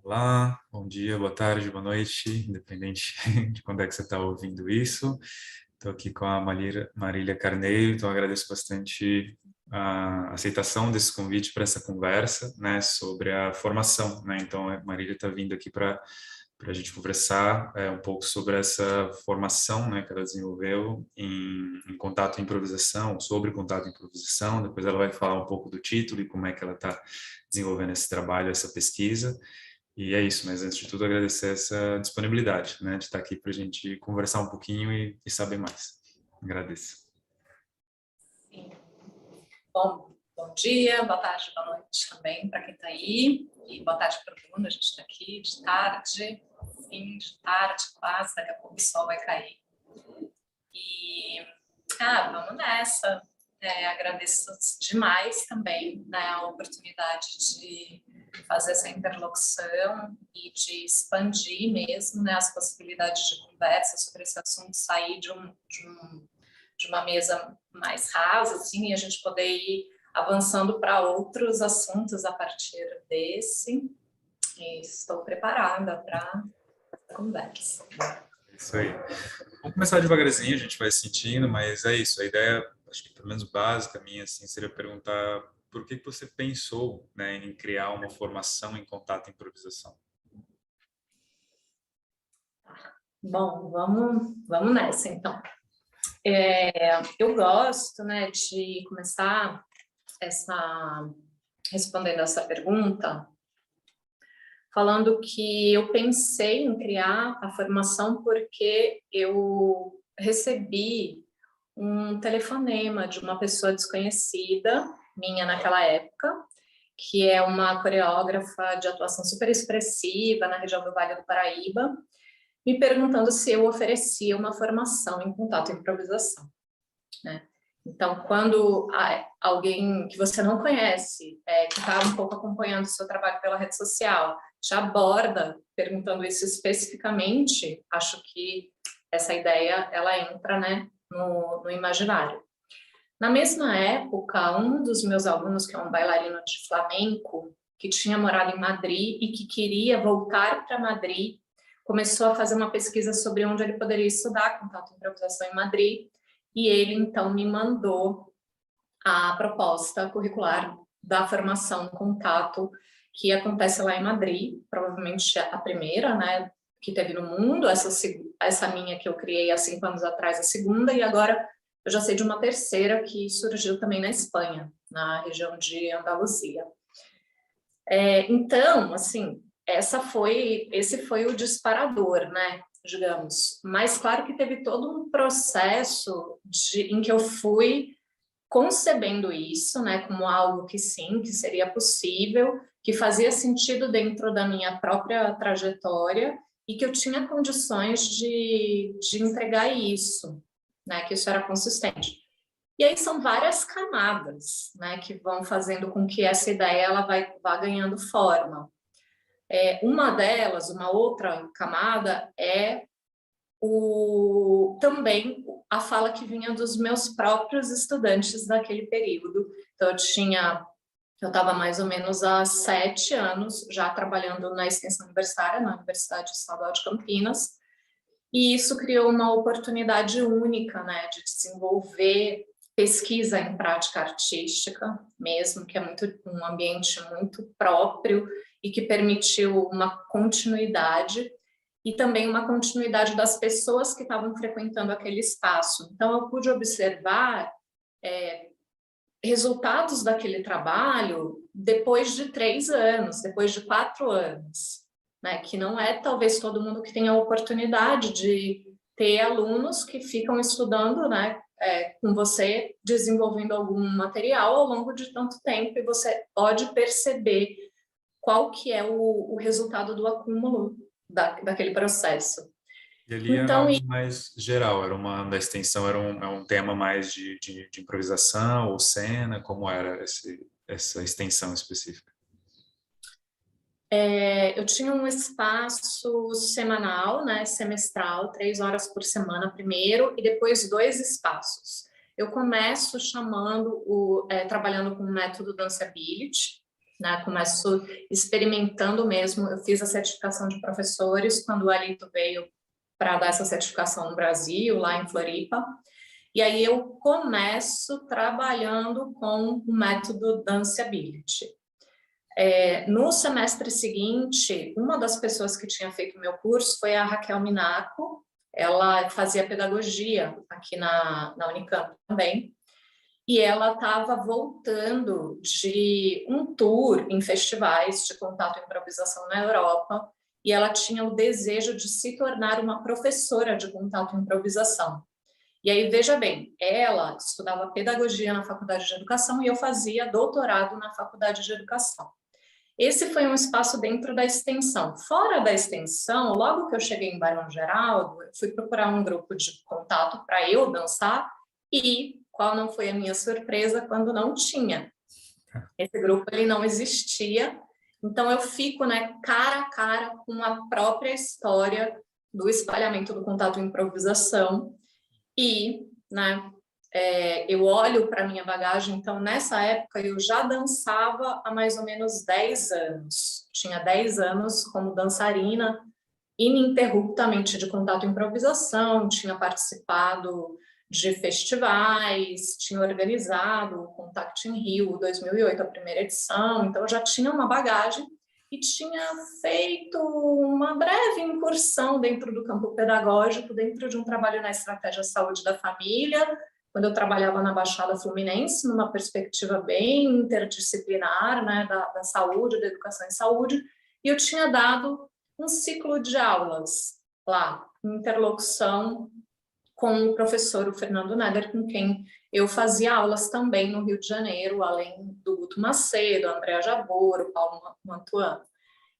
Olá, bom dia, boa tarde, boa noite, independente de quando é que você está ouvindo isso. Estou aqui com a Marília Carneiro, então agradeço bastante a aceitação desse convite para essa conversa, né, sobre a formação, né. Então, a Marília está vindo aqui para a gente conversar um pouco sobre essa formação, né, que ela desenvolveu em contato e improvisação, sobre contato e improvisação. Depois ela vai falar um pouco do título e como é que ela está desenvolvendo esse trabalho, essa pesquisa. E é isso, mas antes de tudo agradecer essa disponibilidade, né, de estar aqui para a gente conversar um pouquinho e saber mais. Agradeço. Sim. Bom dia, boa tarde, boa noite também para quem está aí. E boa tarde para o Bruno, a gente está aqui de tarde, fim de tarde quase, daqui a pouco o sol vai cair. E, vamos nessa. Agradeço demais também, né, a oportunidade de fazer essa interlocução e de expandir mesmo, né, as possibilidades de conversa sobre esse assunto, sair de uma mesa mais rasa, assim, e a gente poder ir avançando para outros assuntos a partir desse. E estou preparada para a conversa. Isso aí. Vamos começar devagarzinho, a gente vai sentindo, mas é isso. A ideia, acho que pelo menos básica minha, assim, seria perguntar por que você pensou, né, em criar uma formação em contato e improvisação? Bom, vamos nessa, então. Eu gosto, né, de começar respondendo essa pergunta, falando que eu pensei em criar a formação porque eu recebi um telefonema de uma pessoa desconhecida, minha naquela época, que é uma coreógrafa de atuação super expressiva na região do Vale do Paraíba, me perguntando se eu oferecia uma formação em contato e improvisação, né? Então, quando alguém que você não conhece, que está um pouco acompanhando o seu trabalho pela rede social, te aborda perguntando isso especificamente, acho que essa ideia, ela entra, né, no imaginário. Na mesma época, um dos meus alunos, que é um bailarino de flamenco, que tinha morado em Madrid e que queria voltar para Madrid, começou a fazer uma pesquisa sobre onde ele poderia estudar contato e improvisação em Madrid, e ele, então, me mandou a proposta curricular da formação contato, que acontece lá em Madrid, provavelmente a primeira, né, que teve no mundo, essa minha que eu criei há 5 anos atrás, a segunda, e agora eu já sei de uma terceira que surgiu também na Espanha, na região de Andaluzia. Então, assim, esse foi o disparador, né, digamos. Mas claro que teve todo um processo em que eu fui concebendo isso, né, como algo que sim, que seria possível, que fazia sentido dentro da minha própria trajetória e que eu tinha condições de entregar isso, né, que isso era consistente. E aí são várias camadas, né, que vão fazendo com que essa ideia ela vá ganhando forma. Uma delas, uma outra camada, é também a fala que vinha dos meus próprios estudantes daquele período. Então, eu estava mais ou menos há 7 anos já trabalhando na extensão universitária, na Universidade Estadual de Campinas, e isso criou uma oportunidade única, né, de desenvolver pesquisa em prática artística mesmo, que é um ambiente muito próprio e que permitiu uma continuidade e também uma continuidade das pessoas que estavam frequentando aquele espaço. Então, eu pude observar resultados daquele trabalho depois de 3 anos, depois de 4 anos, né? Que não é talvez todo mundo que tem a oportunidade de ter alunos que ficam estudando, né, com você, desenvolvendo algum material ao longo de tanto tempo, e você pode perceber qual que é o resultado do acúmulo daquele processo. E ali era Então, algo mais geral, da extensão é um tema mais de improvisação ou cena, como era essa extensão específica? eu tinha um espaço semanal, né, semestral, 3 horas por semana primeiro, e depois 2 espaços. Eu começo trabalhando com o método Danceability, né? Começo experimentando mesmo. Eu fiz a certificação de professores quando o Alito veio para dar essa certificação no Brasil, lá em Floripa. E aí eu começo trabalhando com o método Danceability. No semestre seguinte, uma das pessoas que tinha feito o meu curso foi a Raquel Minaco. Ela fazia pedagogia aqui na Unicamp também. E ela estava voltando de um tour em festivais de contato e improvisação na Europa, e ela tinha o desejo de se tornar uma professora de contato e improvisação. E aí, veja bem, ela estudava pedagogia na Faculdade de Educação e eu fazia doutorado na Faculdade de Educação. Esse foi um espaço dentro da extensão. Fora da extensão, logo que eu cheguei em Barão Geraldo, eu fui procurar um grupo de contato para eu dançar e qual não foi a minha surpresa quando não tinha. Esse grupo ele não existia, então eu fico, né, cara a cara com a própria história do espalhamento do contato e improvisação e, né, eu olho para a minha bagagem, então nessa época eu já dançava há mais ou menos 10 anos. Tinha 10 anos como dançarina, ininterruptamente de contato e improvisação, tinha participado de festivais, tinha organizado o Contact in Rio 2008, a primeira edição, então eu já tinha uma bagagem e tinha feito uma breve incursão dentro do campo pedagógico, dentro de um trabalho na estratégia saúde da família, quando eu trabalhava na Baixada Fluminense, numa perspectiva bem interdisciplinar, né, da saúde, da educação em saúde, e eu tinha dado um ciclo de aulas lá, em interlocução com o professor, o Fernando Neder, com quem eu fazia aulas também no Rio de Janeiro, além do Guto Macedo, Andréa Jabor, o Paulo Mantuan.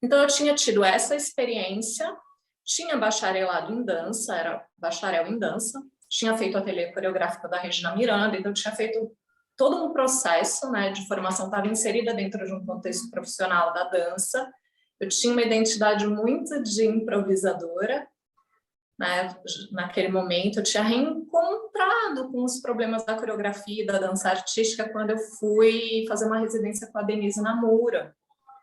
Então, eu tinha tido essa experiência, tinha bacharelado em dança, era bacharel em dança, tinha feito ateliê coreográfico da Regina Miranda, então tinha feito todo um processo, né, de formação, estava inserida dentro de um contexto profissional da dança, eu tinha uma identidade muito de improvisadora, né, naquele momento, eu tinha reencontrado com os problemas da coreografia e da dança artística quando eu fui fazer uma residência com a Denise Namura,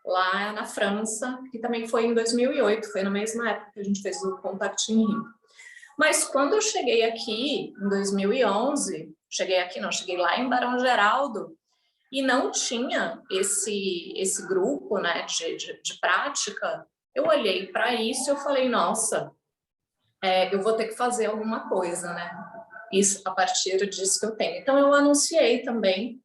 lá na França, que também foi em 2008, foi na mesma época que a gente fez o Contact in Rio. Mas quando eu cheguei aqui, em 2011, cheguei lá em Barão Geraldo, e não tinha esse grupo, né, de prática, eu olhei para isso e eu falei, nossa, eu vou ter que fazer alguma coisa, né? Isso a partir disso que eu tenho. Então, eu anunciei também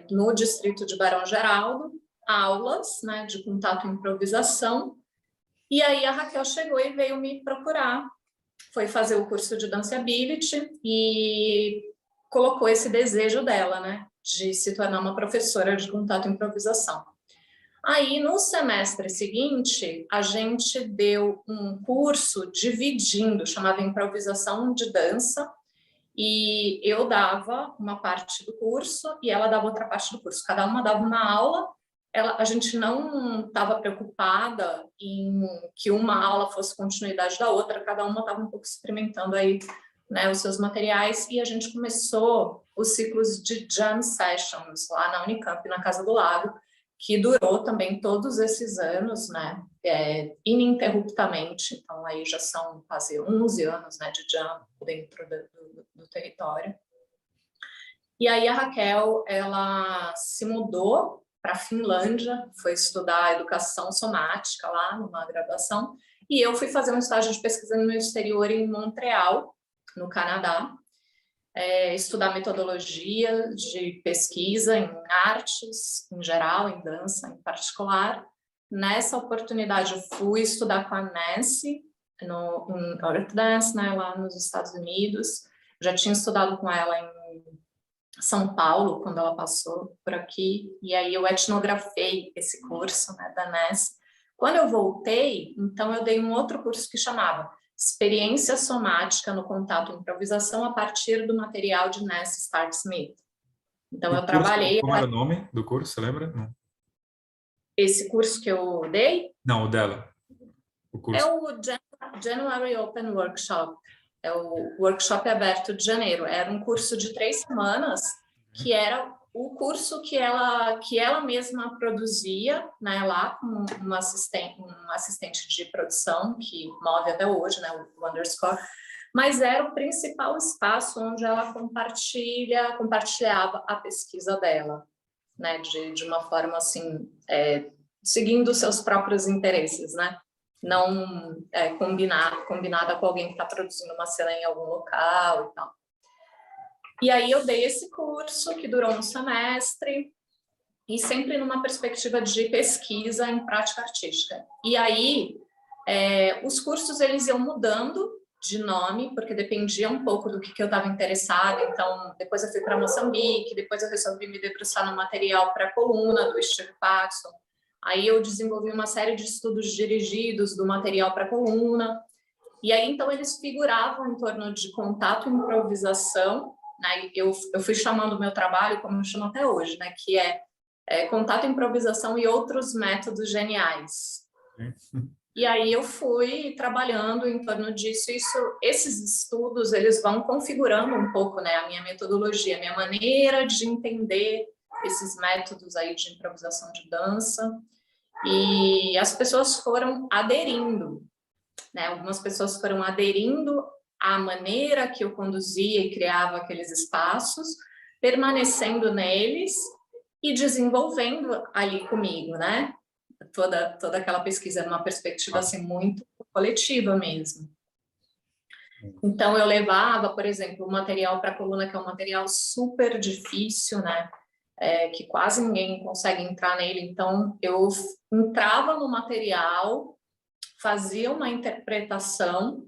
no distrito de Barão Geraldo aulas, né, de contato e improvisação, e aí a Raquel chegou e veio me procurar, foi fazer o curso de Danceability e colocou esse desejo dela, né, de se tornar uma professora de contato e improvisação. Aí, no semestre seguinte, a gente deu um curso dividindo, chamava Improvisação de Dança, e eu dava uma parte do curso e ela dava outra parte do curso. Cada uma dava uma aula, a gente não estava preocupada em que uma aula fosse continuidade da outra, cada uma estava um pouco experimentando aí, né, os seus materiais, e a gente começou os ciclos de Jam Sessions lá na Unicamp, na Casa do Lago, que durou também todos esses anos, né, ininterruptamente, então aí já são quase 11 anos, né, de jam dentro do território. E aí a Raquel, ela se mudou para a Finlândia, foi estudar educação somática lá, numa graduação, e eu fui fazer um estágio de pesquisa no exterior em Montreal, no Canadá, estudar metodologia de pesquisa em artes, em geral, em dança em particular. Nessa oportunidade, eu fui estudar com a Nancy, em Earth Dance, né, lá nos Estados Unidos. Já tinha estudado com ela em São Paulo, quando ela passou por aqui, e aí eu etnografei esse curso, né, da Nancy. Quando eu voltei, então eu dei um outro curso que chamava Experiência Somática no Contato e Improvisação a partir do material de Nancy Stark Smith. Então, eu trabalhei... Como era o nome do curso, você lembra? Não. Esse curso que eu dei? Não, o dela. O curso. É o January Open Workshop. É o workshop aberto de janeiro. Era um curso de 3 semanas que era o curso que ela mesma produzia, né, lá com um assistente de produção que move até hoje, né, o Underscore, mas era o principal espaço onde ela compartilhava a pesquisa dela, né, de uma forma assim, seguindo seus próprios interesses, né, não combinada com alguém que está produzindo uma cena em algum local e tal. E aí eu dei esse curso que durou um semestre e sempre numa perspectiva de pesquisa em prática artística. E aí os cursos eles iam mudando de nome, porque dependia um pouco do que eu estava interessada. Então, depois eu fui para Moçambique, depois eu resolvi me debruçar no material para a coluna do Steve Paxton. Aí eu desenvolvi uma série de estudos dirigidos do material para a coluna. E aí, então, eles figuravam em torno de contato e improvisação, né? Eu fui chamando o meu trabalho, como eu chamo até hoje, né? Que é contato, improvisação e outros métodos geniais. E aí eu fui trabalhando em torno disso. Esses estudos, eles vão configurando um pouco, né, a minha metodologia, a minha maneira de entender esses métodos aí de improvisação de dança. E as pessoas foram aderindo, né? Algumas pessoas foram aderindo à maneira que eu conduzia e criava aqueles espaços, permanecendo neles e desenvolvendo ali comigo, né? Toda aquela pesquisa numa perspectiva assim muito coletiva mesmo. Então eu levava, por exemplo, o material para a coluna, que é um material super difícil, né? Que quase ninguém consegue entrar nele. Então eu entrava no material, fazia uma interpretação,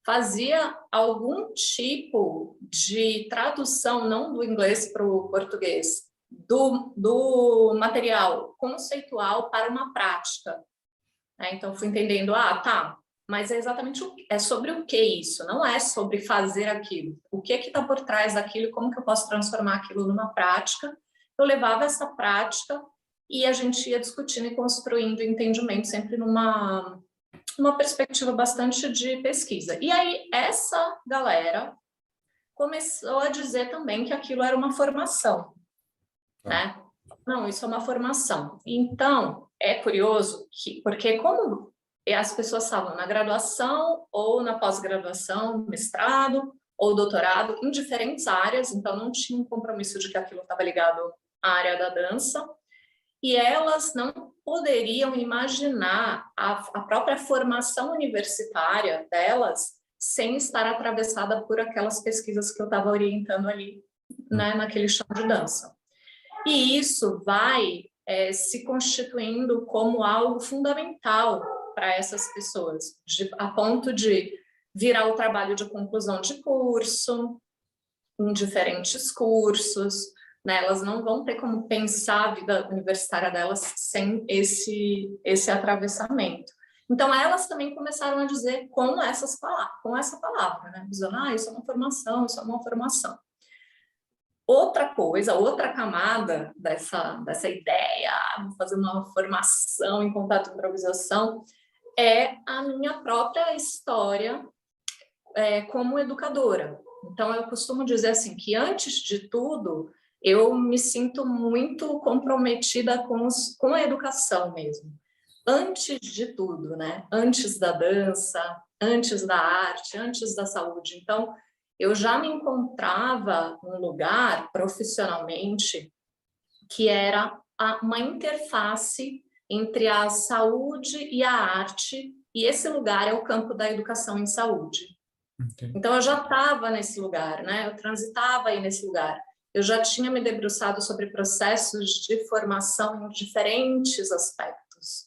fazia algum tipo de tradução, não do inglês para o português, do material conceitual para uma prática. Então, fui entendendo, tá, mas é exatamente sobre o que isso? Não é sobre fazer aquilo. O que está por trás daquilo, como que eu posso transformar aquilo numa prática? Eu levava essa prática e a gente ia discutindo e construindo entendimento sempre numa perspectiva bastante de pesquisa. E aí, essa galera começou a dizer também que aquilo era uma formação, né? Não, isso é uma formação. Então, é curioso porque como as pessoas estavam na graduação ou na pós-graduação, mestrado ou doutorado, em diferentes áreas, então não tinha um compromisso de que aquilo estava ligado à área da dança, e elas não poderiam imaginar a própria formação universitária delas sem estar atravessada por aquelas pesquisas que eu estava orientando ali, né, naquele chão de dança. E isso vai se constituindo como algo fundamental para essas pessoas, a ponto de virar o trabalho de conclusão de curso, em diferentes cursos, né? Elas não vão ter como pensar a vida universitária delas sem esse atravessamento. Então, elas também começaram a dizer com essa palavra, né? Dizendo, isso é uma formação, isso é uma formação. Outra coisa, outra camada dessa ideia, vou fazer uma formação em contato e improvisação, é a minha própria história como educadora. Então, eu costumo dizer assim, que antes de tudo, eu me sinto muito comprometida com a educação mesmo. Antes de tudo, né? Antes da dança, antes da arte, antes da saúde. Então, eu já me encontrava num lugar, profissionalmente, que era uma interface entre a saúde e a arte, e esse lugar é o campo da educação em saúde. Okay. Então, eu já estava nesse lugar, né? Eu transitava aí nesse lugar. Eu já tinha me debruçado sobre processos de formação em diferentes aspectos,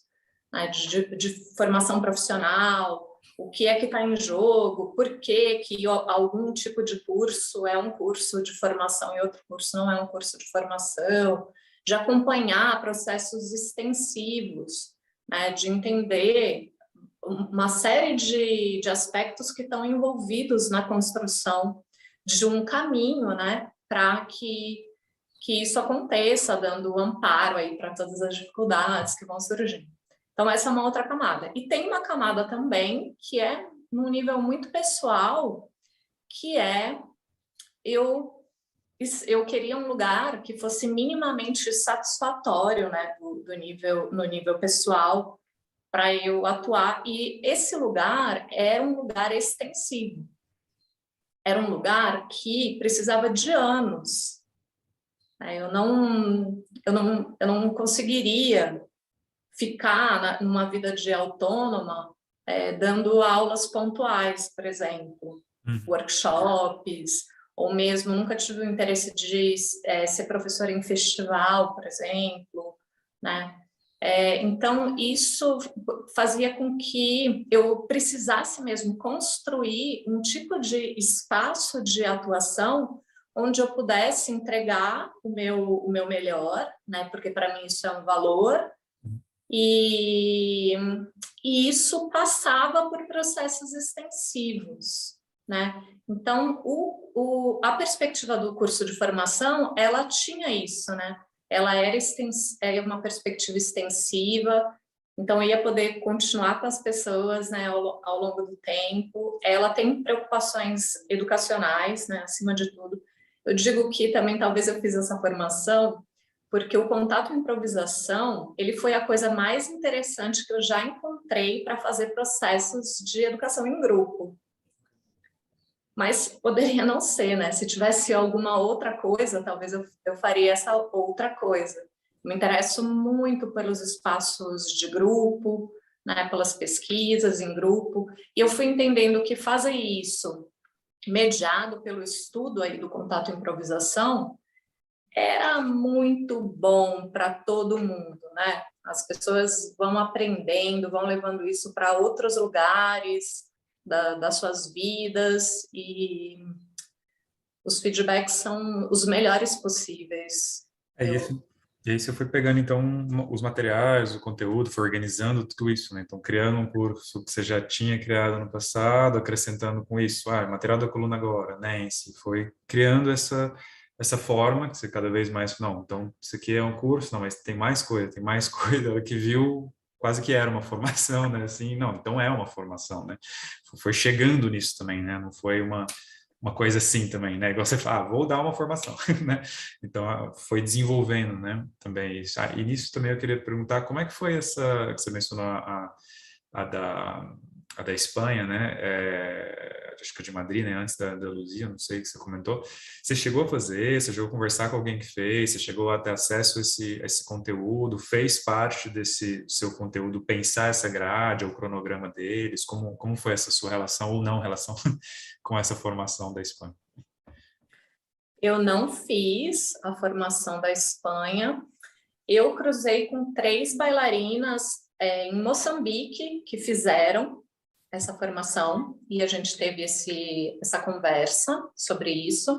né? De formação profissional, o que é que está em jogo, por que algum tipo de curso é um curso de formação e outro curso não é um curso de formação, de acompanhar processos extensivos, né? De entender uma série de aspectos que estão envolvidos na construção de um caminho, né, para que isso aconteça, dando amparo aí para todas as dificuldades que vão surgir. Então, essa é uma outra camada. E tem uma camada também que é num nível muito pessoal, que é eu eu queria um lugar que fosse minimamente satisfatório, né, no nível pessoal, para eu atuar. E esse lugar era um lugar extensivo. Era um lugar que precisava de anos. Eu não conseguiria ficar numa vida de autônoma dando aulas pontuais, por exemplo, workshops, ou mesmo nunca tive o interesse de ser professora em festival, por exemplo, né? Então, isso fazia com que eu precisasse mesmo construir um tipo de espaço de atuação onde eu pudesse entregar o meu melhor, né? Porque para mim isso é um valor, e isso passava por processos extensivos, né? Então, a perspectiva do curso de formação, ela tinha isso, né? Ela era uma perspectiva extensiva, então eu ia poder continuar com as pessoas, né, ao longo do tempo. Ela tem preocupações educacionais, né, acima de tudo. Eu digo que também talvez eu fiz essa formação porque o contato improvisação, ele foi a coisa mais interessante que eu já encontrei para fazer processos de educação em grupo. Mas poderia não ser, né? Se tivesse alguma outra coisa, talvez eu faria essa outra coisa. Me interesso muito pelos espaços de grupo, né? Pelas pesquisas em grupo, e eu fui entendendo que fazer isso, mediado pelo estudo aí do contato improvisação, era muito bom para todo mundo, né? As pessoas vão aprendendo, vão levando isso para outros lugares das suas vidas, e os feedbacks são os melhores possíveis. É isso. E aí você foi pegando, então, os materiais, o conteúdo, foi organizando tudo isso, né? Então, criando um curso que você já tinha criado no passado, acrescentando com isso, material da coluna agora, né? Em si, foi criando essa forma que você cada vez mais, não, então, isso aqui é um curso, não, mas tem mais coisa, tem mais coisa. Ela que viu, quase que era uma formação, né? Assim, não, então é uma formação, né? Foi chegando nisso também, né? Não foi uma coisa assim também, né? Igual você fala, vou dar uma formação, né? Então, foi desenvolvendo, né? Também isso. E nisso também eu queria perguntar como é que foi essa, que você mencionou a da Espanha, né? Acho que a de Madrid, né? Antes da Luzia, não sei o que você comentou. Você chegou a fazer, você chegou a conversar com alguém que fez, você chegou a ter acesso a esse conteúdo, fez parte desse seu conteúdo, pensar essa grade, o cronograma deles, como foi essa sua relação ou não relação com essa formação da Espanha? Eu não fiz a formação da Espanha. Eu cruzei com 3 bailarinas em Moçambique que fizeram essa formação, e a gente teve essa conversa sobre isso.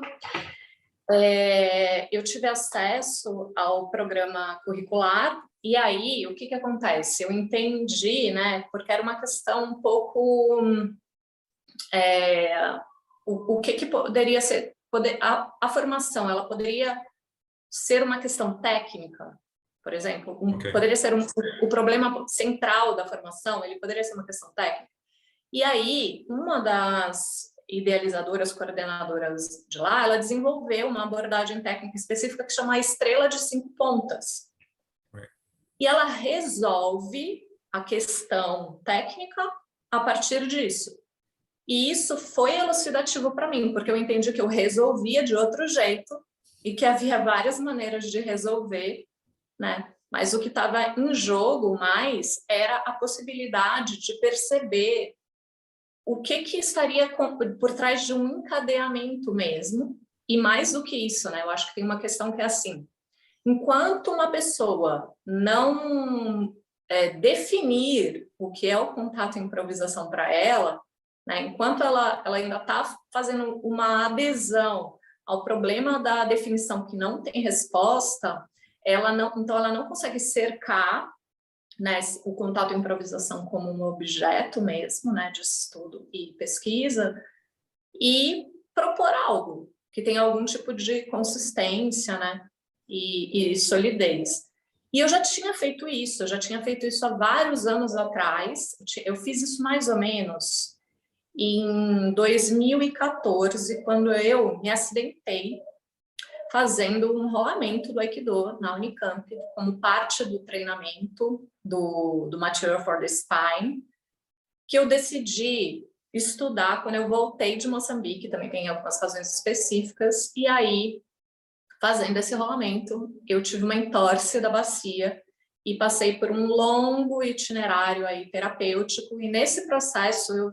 Eu tive acesso ao programa curricular, e aí o que acontece? Eu entendi, né, porque era uma questão um pouco o que poderia ser, a formação, ela poderia ser uma questão técnica, por exemplo, poderia ser o problema central da formação, ele poderia ser uma questão técnica. E aí, uma das idealizadoras, coordenadoras de lá, ela desenvolveu uma abordagem técnica específica que chama a estrela de 5 pontas. E ela resolve a questão técnica a partir disso. E isso foi elucidativo para mim, porque eu entendi que eu resolvia de outro jeito e que havia várias maneiras de resolver, né? Mas o que estava em jogo mais era a possibilidade de perceber o que estaria por trás de um encadeamento mesmo, e mais do que isso, né? Eu acho que tem uma questão que é assim, enquanto uma pessoa não definir o que é o contato e improvisação para ela, né? Enquanto ela ainda está fazendo uma adesão ao problema da definição que não tem resposta, então ela não consegue cercar, né, o contato e improvisação como um objeto mesmo, né, de estudo e pesquisa, e propor algo que tenha algum tipo de consistência, né, e solidez. E eu já tinha feito isso, há vários anos atrás. Eu fiz isso mais ou menos em 2014, quando eu me acidentei fazendo um rolamento do Aikido na Unicamp, como parte do treinamento do Material for the Spine, que eu decidi estudar quando eu voltei de Moçambique, também tem algumas razões específicas, e aí, fazendo esse rolamento, eu tive uma entorse da bacia e passei por um longo itinerário aí terapêutico, e nesse processo eu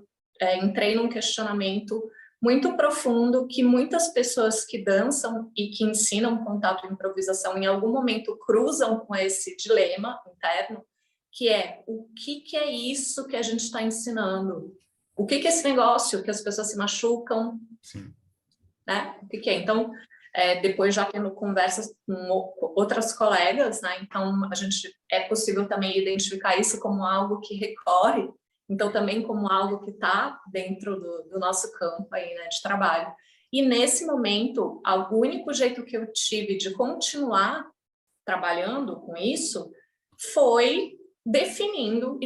entrei num questionamento muito profundo que muitas pessoas que dançam e que ensinam contato e improvisação em algum momento cruzam com esse dilema interno, que é o que é isso que a gente está ensinando? O que é esse negócio que as pessoas se machucam? Sim. Né? O que é? Então, depois já tendo conversas com outras colegas, né? Então é possível também identificar isso como algo que recorre, então também como algo que está dentro do nosso campo aí, né, de trabalho. E nesse momento, o único jeito que eu tive de continuar trabalhando com isso foi definindo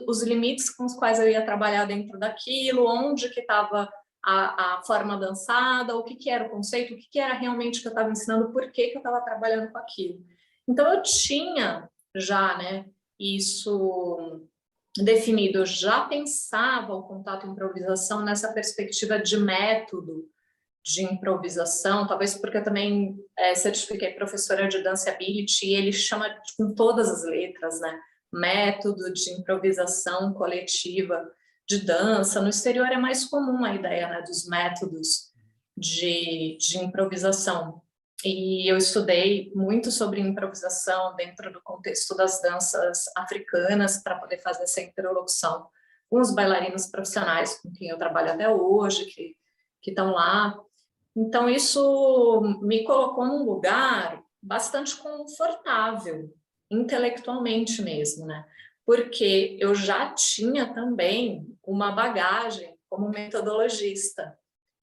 os limites com os quais eu ia trabalhar dentro daquilo, onde que estava a forma dançada, o que era o conceito, o que era realmente que eu estava ensinando, por que eu estava trabalhando com aquilo. Então, eu tinha já, né, isso definido, eu já pensava o contato e improvisação nessa perspectiva de método de improvisação, talvez porque eu também certifiquei professora de Danceability, e ele chama com todas as letras, né, método de improvisação coletiva de dança. No exterior é mais comum a ideia, né, dos métodos de improvisação. E eu estudei muito sobre improvisação dentro do contexto das danças africanas para poder fazer essa interlocução com os bailarinos profissionais com quem eu trabalho até hoje, que estão lá. Então, isso me colocou num lugar bastante confortável, intelectualmente mesmo, né? Porque eu já tinha também uma bagagem como metodologista,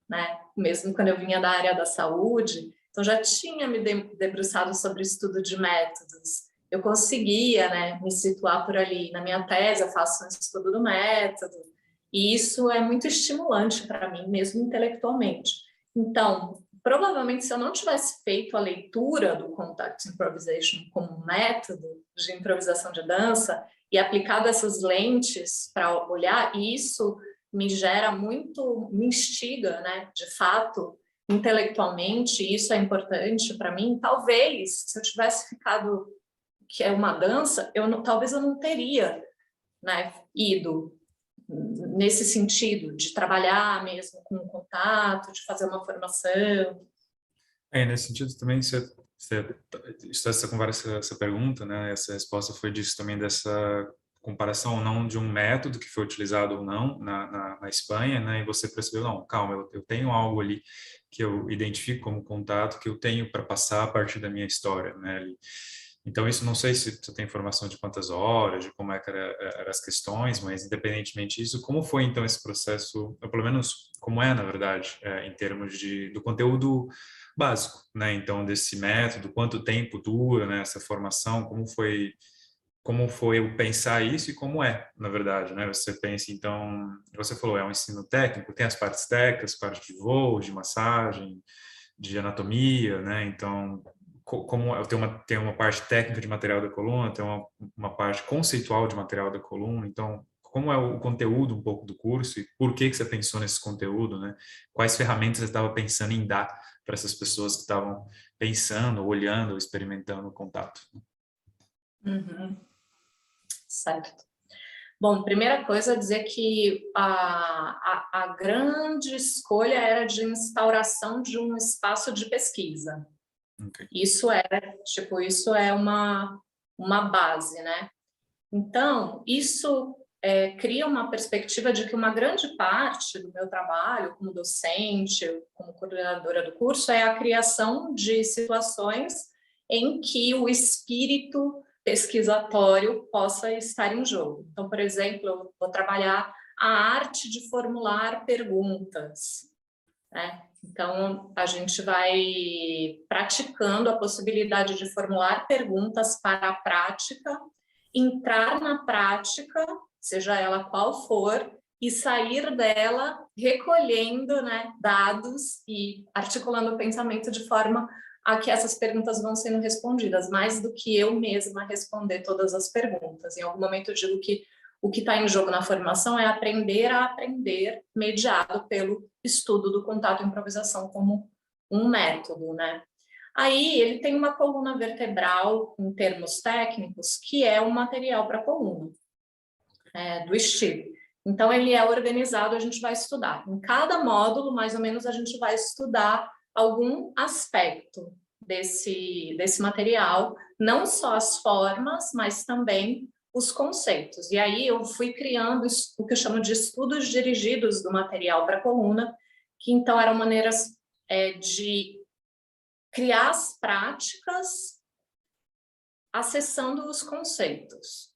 né? Mesmo quando eu vinha da área da saúde, então já tinha me debruçado sobre estudo de métodos. Eu conseguia, né, me situar por ali. Na minha tese, eu faço um estudo do método, e isso é muito estimulante para mim, mesmo intelectualmente. Então, provavelmente, se eu não tivesse feito a leitura do Contact Improvisation como método de improvisação de dança e aplicado essas lentes para olhar, isso me gera muito, me instiga, né, de fato, intelectualmente, isso é importante para mim. Talvez, se eu tivesse ficado, que é uma dança, talvez eu não teria, né, ido nesse sentido, de trabalhar mesmo com o contato, de fazer uma formação. Nesse sentido também, essa conversa, essa pergunta, né, essa resposta foi disso também, dessa comparação ou não de um método que foi utilizado ou não na Espanha, né, e você percebeu, não, calma, eu tenho algo ali que eu identifico como contato, que eu tenho para passar a partir da minha história, né, então isso não sei se você tem informação de quantas horas, de como é que eram as questões, mas independentemente disso, como foi então esse processo, ou pelo menos como é, na verdade, em termos do conteúdo básico, né? Então desse método, quanto tempo dura, né, essa formação, como foi eu pensar isso e como é, na verdade, né? Você pensa, então, você falou, é um ensino técnico, tem as partes técnicas, parte de voo, de massagem, de anatomia, né? Então, como tem uma parte técnica de material da coluna, tem uma parte conceitual de material da coluna, então, como é o conteúdo um pouco do curso e por que você pensou nesse conteúdo, né? Quais ferramentas você estava pensando em dar para essas pessoas que estavam pensando, olhando, experimentando o contato? Uhum. Certo. Bom, primeira coisa é dizer que a grande escolha era de instauração de um espaço de pesquisa. Okay. Isso é uma base, né? Então, isso cria uma perspectiva de que uma grande parte do meu trabalho como docente, como coordenadora do curso, é a criação de situações em que o espírito pesquisatório possa estar em jogo. Então, por exemplo, eu vou trabalhar a arte de formular perguntas, né? Então, a gente vai praticando a possibilidade de formular perguntas para a prática, entrar na prática, seja ela qual for, e sair dela recolhendo, né, dados e articulando o pensamento de forma a que essas perguntas vão sendo respondidas, mais do que eu mesma responder todas as perguntas. Em algum momento eu digo que o que está em jogo na formação é aprender a aprender, mediado pelo estudo do contato e improvisação como um método, né? Aí ele tem uma coluna vertebral, em termos técnicos, que é um material para coluna, do Steve. Então, ele é organizado, a gente vai estudar. Em cada módulo, mais ou menos, a gente vai estudar algum aspecto desse material, não só as formas, mas também os conceitos. E aí eu fui criando o que eu chamo de estudos dirigidos do material para coluna, que então eram maneiras de criar as práticas acessando os conceitos.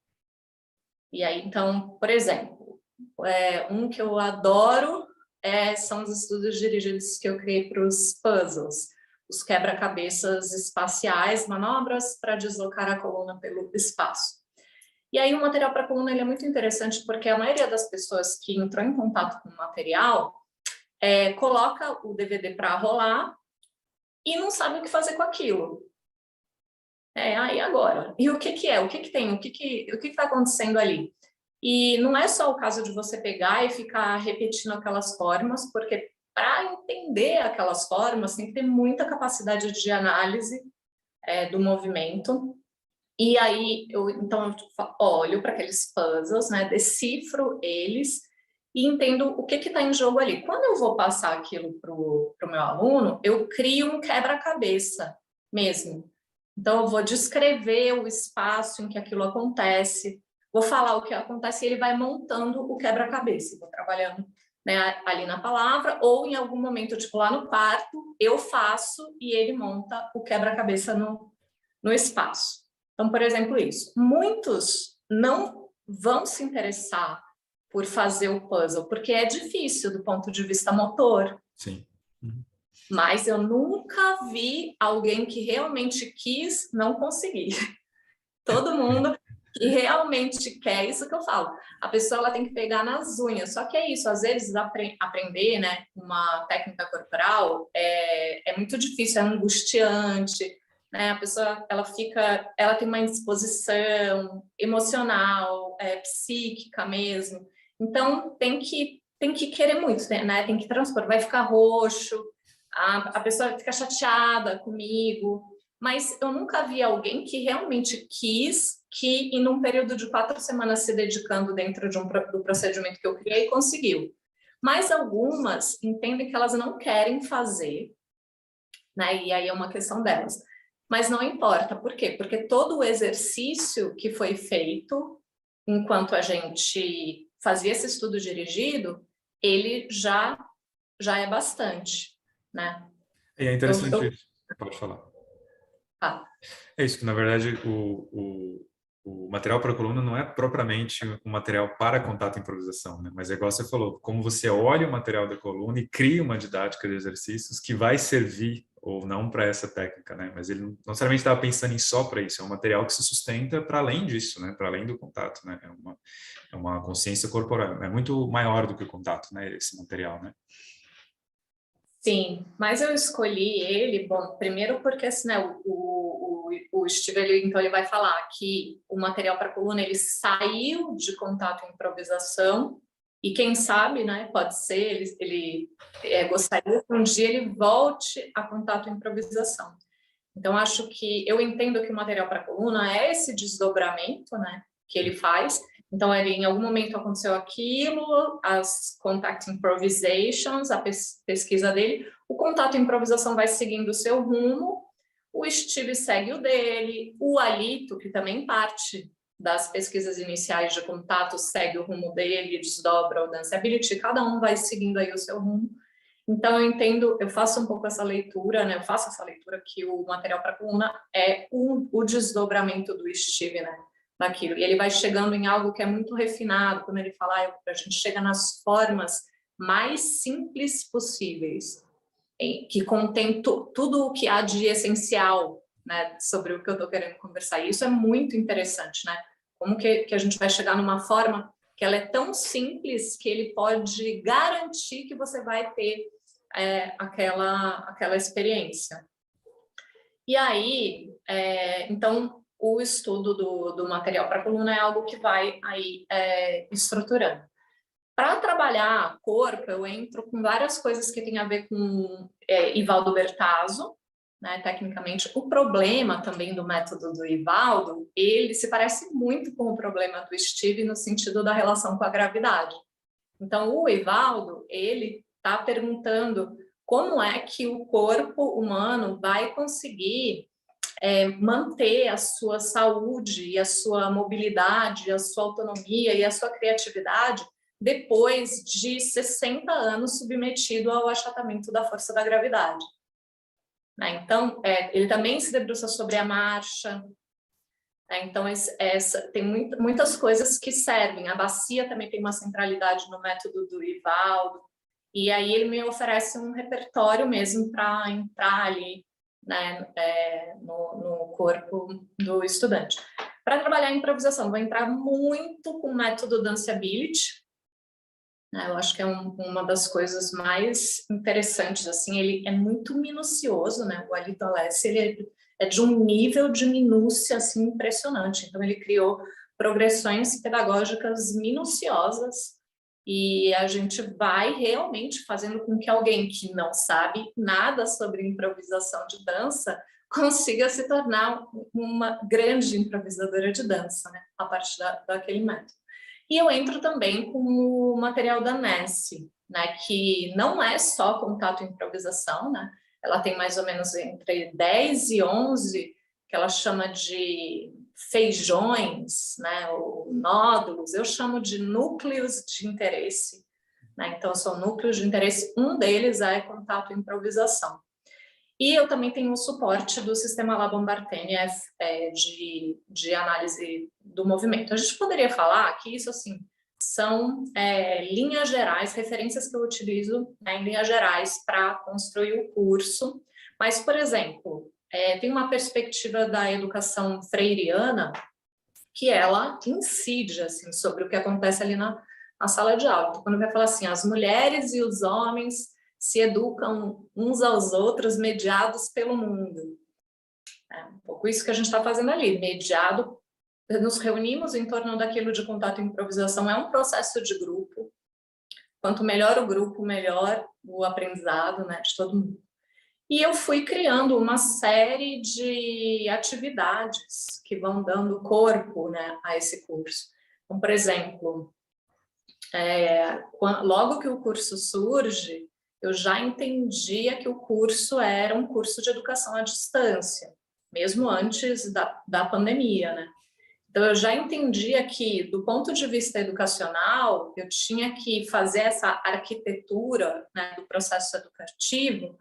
E aí, então, por exemplo, um que eu adoro são os estudos dirigidos que eu criei para os puzzles, os quebra-cabeças espaciais, manobras para deslocar a coluna pelo espaço. E aí o material para coluna ele é muito interessante porque a maioria das pessoas que entrou em contato com o material coloca o DVD para rolar e não sabe o que fazer com aquilo. Aí agora, e o que é? O que tem? O que está acontecendo ali? E não é só o caso de você pegar e ficar repetindo aquelas formas, porque para entender aquelas formas tem que ter muita capacidade de análise do movimento. E aí, então, eu olho para aqueles puzzles, né, decifro eles e entendo o que está em jogo ali. Quando eu vou passar aquilo para o meu aluno, eu crio um quebra-cabeça mesmo. Então, eu vou descrever o espaço em que aquilo acontece, vou falar o que acontece e ele vai montando o quebra-cabeça. Vou trabalhando, né, ali na palavra, ou em algum momento, tipo lá no quarto, eu faço e ele monta o quebra-cabeça no espaço. Então, por exemplo, isso. Muitos não vão se interessar por fazer o puzzle, porque é difícil do ponto de vista motor. Sim. Uhum. Mas eu nunca vi alguém que realmente quis não conseguir. Todo mundo que realmente quer, isso que eu falo. A pessoa ela tem que pegar nas unhas. Só que é isso, às vezes aprender, né, uma técnica corporal é muito difícil, é angustiante, né? A pessoa ela tem uma indisposição emocional, psíquica mesmo. Então tem que querer muito, né? Tem que transpor, vai ficar roxo, a pessoa fica chateada comigo. Mas eu nunca vi alguém que realmente quis que, em um período de 4 semanas se dedicando dentro do procedimento que eu criei, conseguiu. Mas algumas entendem que elas não querem fazer, né? E aí é uma questão delas. Mas não importa, por quê? Porque todo o exercício que foi feito enquanto a gente fazia esse estudo dirigido, ele já é bastante, né? E é interessante isso. Pode falar. É isso, que na verdade o material para coluna não é propriamente um material para contato e improvisação, né? Mas é igual você falou, como você olha o material da coluna e cria uma didática de exercícios que vai servir ou não para essa técnica, né? Mas ele não necessariamente estava pensando em só para isso, é um material que se sustenta para além disso, né? Para além do contato, né? É uma consciência corporal, é muito maior do que o contato, né? Esse material, né? Sim, mas eu escolhi ele, bom, primeiro porque assim, né, o Steve, então ele vai falar que o material para coluna, ele saiu de contato e improvisação, e quem sabe, né, pode ser, ele gostaria que um dia ele volte a contato e improvisação. Então, acho que, eu entendo que o material para coluna é esse desdobramento, né, que ele faz. Então, em algum momento aconteceu aquilo, as contact improvisations, a pesquisa dele, o contato e improvisação vai seguindo o seu rumo, o Steve segue o dele, o Alito, que também parte das pesquisas iniciais de contato, segue o rumo dele, desdobra o Danceability, cada um vai seguindo aí o seu rumo. Então, eu entendo, eu faço um pouco essa leitura, né? Eu faço essa leitura que o material para coluna é o desdobramento do Steve, né? Daquilo. E ele vai chegando em algo que é muito refinado, quando ele fala, a gente chega nas formas mais simples possíveis, que contém tudo o que há de essencial, né? Sobre o que eu estou querendo conversar. E isso é muito interessante, né? Como que a gente vai chegar numa forma que ela é tão simples que ele pode garantir que você vai ter aquela experiência. E aí, então, o estudo do material para coluna é algo que vai aí estruturando. Para trabalhar corpo, eu entro com várias coisas que tem a ver com Ivaldo Bertazzo, né, tecnicamente. O problema também do método do Ivaldo, ele se parece muito com o problema do Steve no sentido da relação com a gravidade. Então, o Ivaldo, ele está perguntando como é que o corpo humano vai conseguir manter a sua saúde e a sua mobilidade, a sua autonomia e a sua criatividade depois de 60 anos submetido ao achatamento da força da gravidade. Então, ele também se debruça sobre a marcha. Então, tem muitas coisas que servem. A bacia também tem uma centralidade no método do Ivaldo. E aí ele me oferece um repertório mesmo para entrar ali, né, no corpo do estudante. Para trabalhar a improvisação, vou entrar muito com o método Danceability. Eu acho que é uma das coisas mais interessantes, assim, ele é muito minucioso, né? O Alito Alessi, ele é de um nível de minúcia, assim, impressionante. Então, ele criou progressões pedagógicas minuciosas e a gente vai realmente fazendo com que alguém que não sabe nada sobre improvisação de dança consiga se tornar uma grande improvisadora de dança, né? A partir daquele método. E eu entro também com o material da Nessie, né, que não é só contato e improvisação, né? Ela tem mais ou menos entre 10 e 11, que ela chama de feijões, né, ou nódulos, eu chamo de núcleos de interesse, né? Então, são núcleos de interesse, um deles é contato e improvisação. E eu também tenho o suporte do sistema Labombartene de análise do movimento. A gente poderia falar que isso, assim, são linhas gerais, referências que eu utilizo, né, em linhas gerais para construir o curso. Mas, por exemplo, tem uma perspectiva da educação freiriana que ela incide, assim, sobre o que acontece ali na sala de aula. Então, quando vai falar assim, as mulheres e os homens se educam uns aos outros mediados pelo mundo. É um pouco isso que a gente está fazendo ali, mediado. Nos reunimos em torno daquilo de contato e improvisação, é um processo de grupo. Quanto melhor o grupo, melhor o aprendizado, né, de todo mundo. E eu fui criando uma série de atividades que vão dando corpo, né, a esse curso. Então, por exemplo, logo que o curso surge, eu já entendia que o curso era um curso de educação à distância, mesmo antes da pandemia, né? Então, eu já entendia que, do ponto de vista educacional, eu tinha que fazer essa arquitetura, né, do processo educativo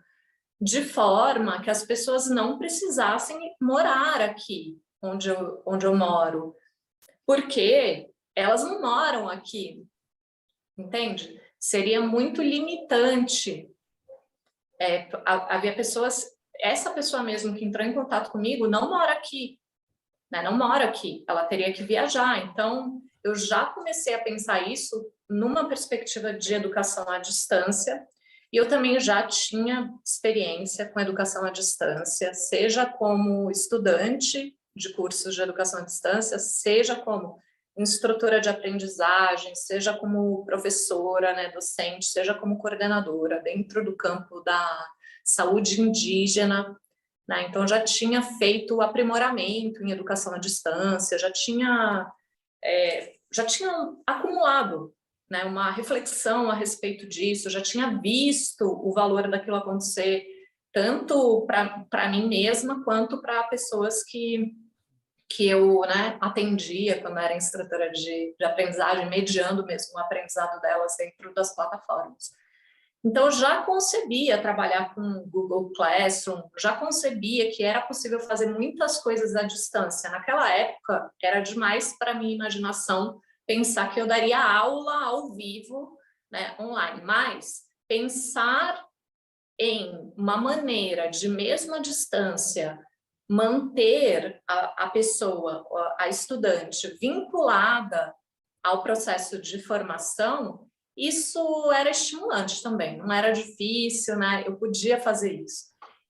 de forma que as pessoas não precisassem morar aqui, onde eu moro, porque elas não moram aqui, entende? Seria muito limitante. Havia pessoas, essa pessoa mesmo que entrou em contato comigo não mora aqui, né? Não mora aqui, ela teria que viajar. Então, eu já comecei a pensar isso numa perspectiva de educação à distância, e eu também já tinha experiência com educação à distância, seja como estudante de cursos de educação à distância, seja como instrutora de aprendizagem, seja como professora, né, docente, seja como coordenadora, dentro do campo da saúde indígena, né? Então, já tinha feito o aprimoramento em educação à distância, já tinha acumulado, né, uma reflexão a respeito disso, já tinha visto o valor daquilo acontecer, tanto para mim mesma, quanto para pessoas que eu, né, atendia quando era instrutora de aprendizagem, mediando mesmo o aprendizado delas dentro das plataformas. Então, eu já concebia trabalhar com Google Classroom, já concebia que era possível fazer muitas coisas à distância. Naquela época, era demais para a minha imaginação pensar que eu daria aula ao vivo, né, online, mas pensar em uma maneira de, mesmo à distância, manter a pessoa, a estudante, vinculada ao processo de formação, isso era estimulante também, não era difícil, né? Eu podia fazer isso.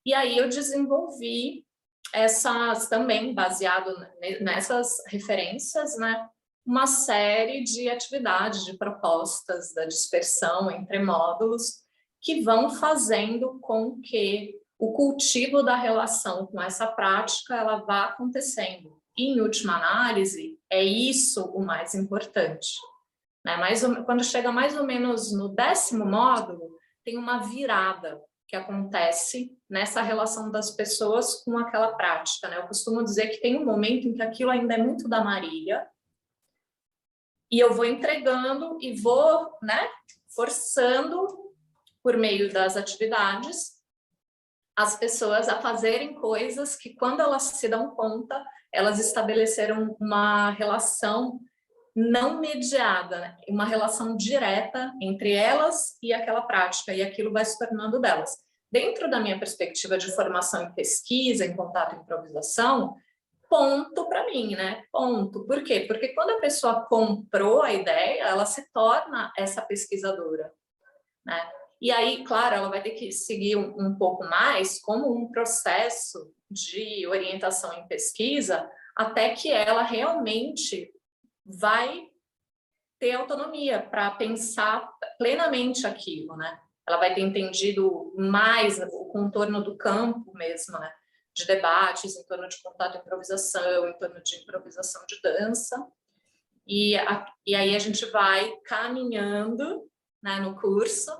E aí eu desenvolvi essas também, baseado nessas referências, né? Uma série de atividades, de propostas da dispersão entre módulos que vão fazendo com que o cultivo da relação com essa prática ela vá acontecendo. E, em última análise, é isso o mais importante. Né? Quando chega mais ou menos no 10º módulo, tem uma virada que acontece nessa relação das pessoas com aquela prática. Né? Eu costumo dizer que tem um momento em que aquilo ainda é muito da Marília, e eu vou entregando e vou, né, forçando, por meio das atividades, as pessoas a fazerem coisas que, quando elas se dão conta, elas estabeleceram uma relação não mediada, né? Uma relação direta entre elas e aquela prática, e aquilo vai se tornando delas. Dentro da minha perspectiva de formação em pesquisa, em contato e improvisação, ponto para mim, né? Ponto. Por quê? Porque quando a pessoa comprou a ideia, ela se torna essa pesquisadora, né? E aí, claro, ela vai ter que seguir um pouco mais como um processo de orientação em pesquisa, até que ela realmente vai ter autonomia para pensar plenamente aquilo, né? Ela vai ter entendido mais o contorno do campo mesmo, né? De debates em torno de contato e improvisação, em torno de improvisação de dança. E aí a gente vai caminhando, né, no curso.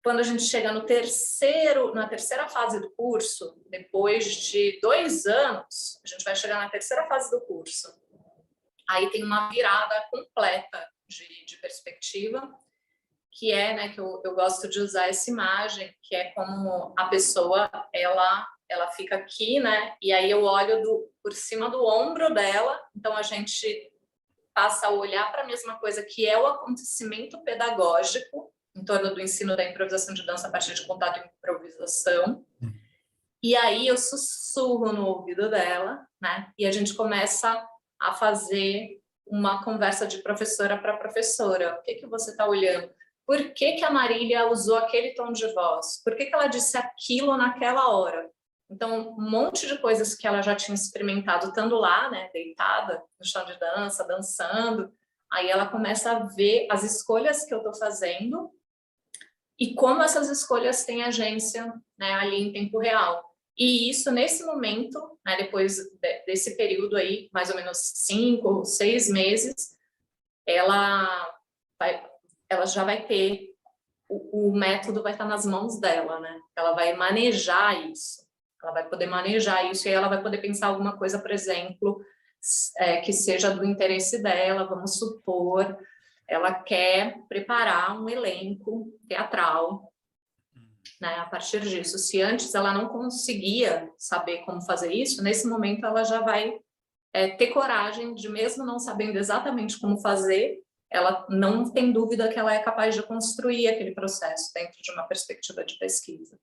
Quando a gente chega na terceira fase do curso, depois de 2 anos, a gente vai chegar na terceira fase do curso. Aí tem uma virada completa de perspectiva, que é, né, que eu gosto de usar essa imagem, que é como a pessoa, ela fica aqui, né, e aí eu olho por cima do ombro dela, então a gente passa a olhar para a mesma coisa, que é o acontecimento pedagógico, em torno do ensino da improvisação de dança a partir de contato e improvisação. E aí eu sussurro no ouvido dela, né? E a gente começa a fazer uma conversa de professora para professora. O que você está olhando? Por que a Marília usou aquele tom de voz? Por que ela disse aquilo naquela hora? Então, um monte de coisas que ela já tinha experimentado estando lá, né? Deitada no chão de dança, dançando. Aí ela começa a ver as escolhas que eu estou fazendo e como essas escolhas têm agência, né, ali em tempo real. E isso, nesse momento, né, depois desse período aí, mais ou menos 5, 6 meses, ela já vai ter, o método vai estar nas mãos dela, né? Ela vai manejar isso. Ela vai poder manejar isso e ela vai poder pensar alguma coisa, por exemplo, que seja do interesse dela, vamos supor. Ela quer preparar um elenco teatral, né, a partir disso. Se antes ela não conseguia saber como fazer isso, nesse momento ela já vai ter coragem de, mesmo não sabendo exatamente como fazer, ela não tem dúvida que ela é capaz de construir aquele processo dentro de uma perspectiva de pesquisa.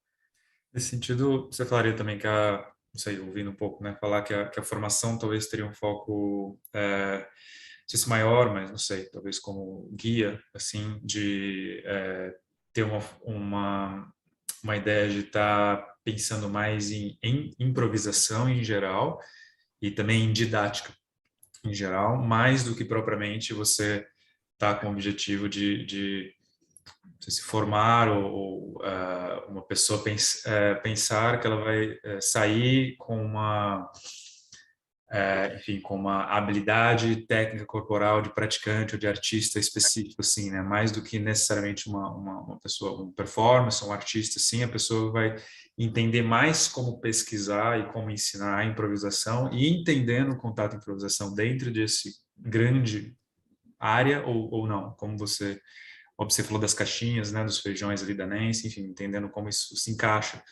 Nesse sentido, você falaria também que não sei, ouvindo um pouco, né, falar que a formação talvez teria um foco, não sei se maior, mas não sei, talvez como guia, assim, de ter uma ideia de estar pensando mais em improvisação em geral e também em didática em geral, mais do que propriamente você tá com o objetivo de se formar ou uma pessoa pensar que ela vai sair com enfim, com uma habilidade técnica corporal de praticante ou de artista específico, assim, né? Mais do que necessariamente uma pessoa, um performance, um artista, assim, a pessoa vai entender mais como pesquisar e como ensinar a improvisação e entendendo o contato e improvisação dentro desse grande área ou não, como você falou das caixinhas, né, dos feijões ali da Nancy, enfim, entendendo como isso se encaixa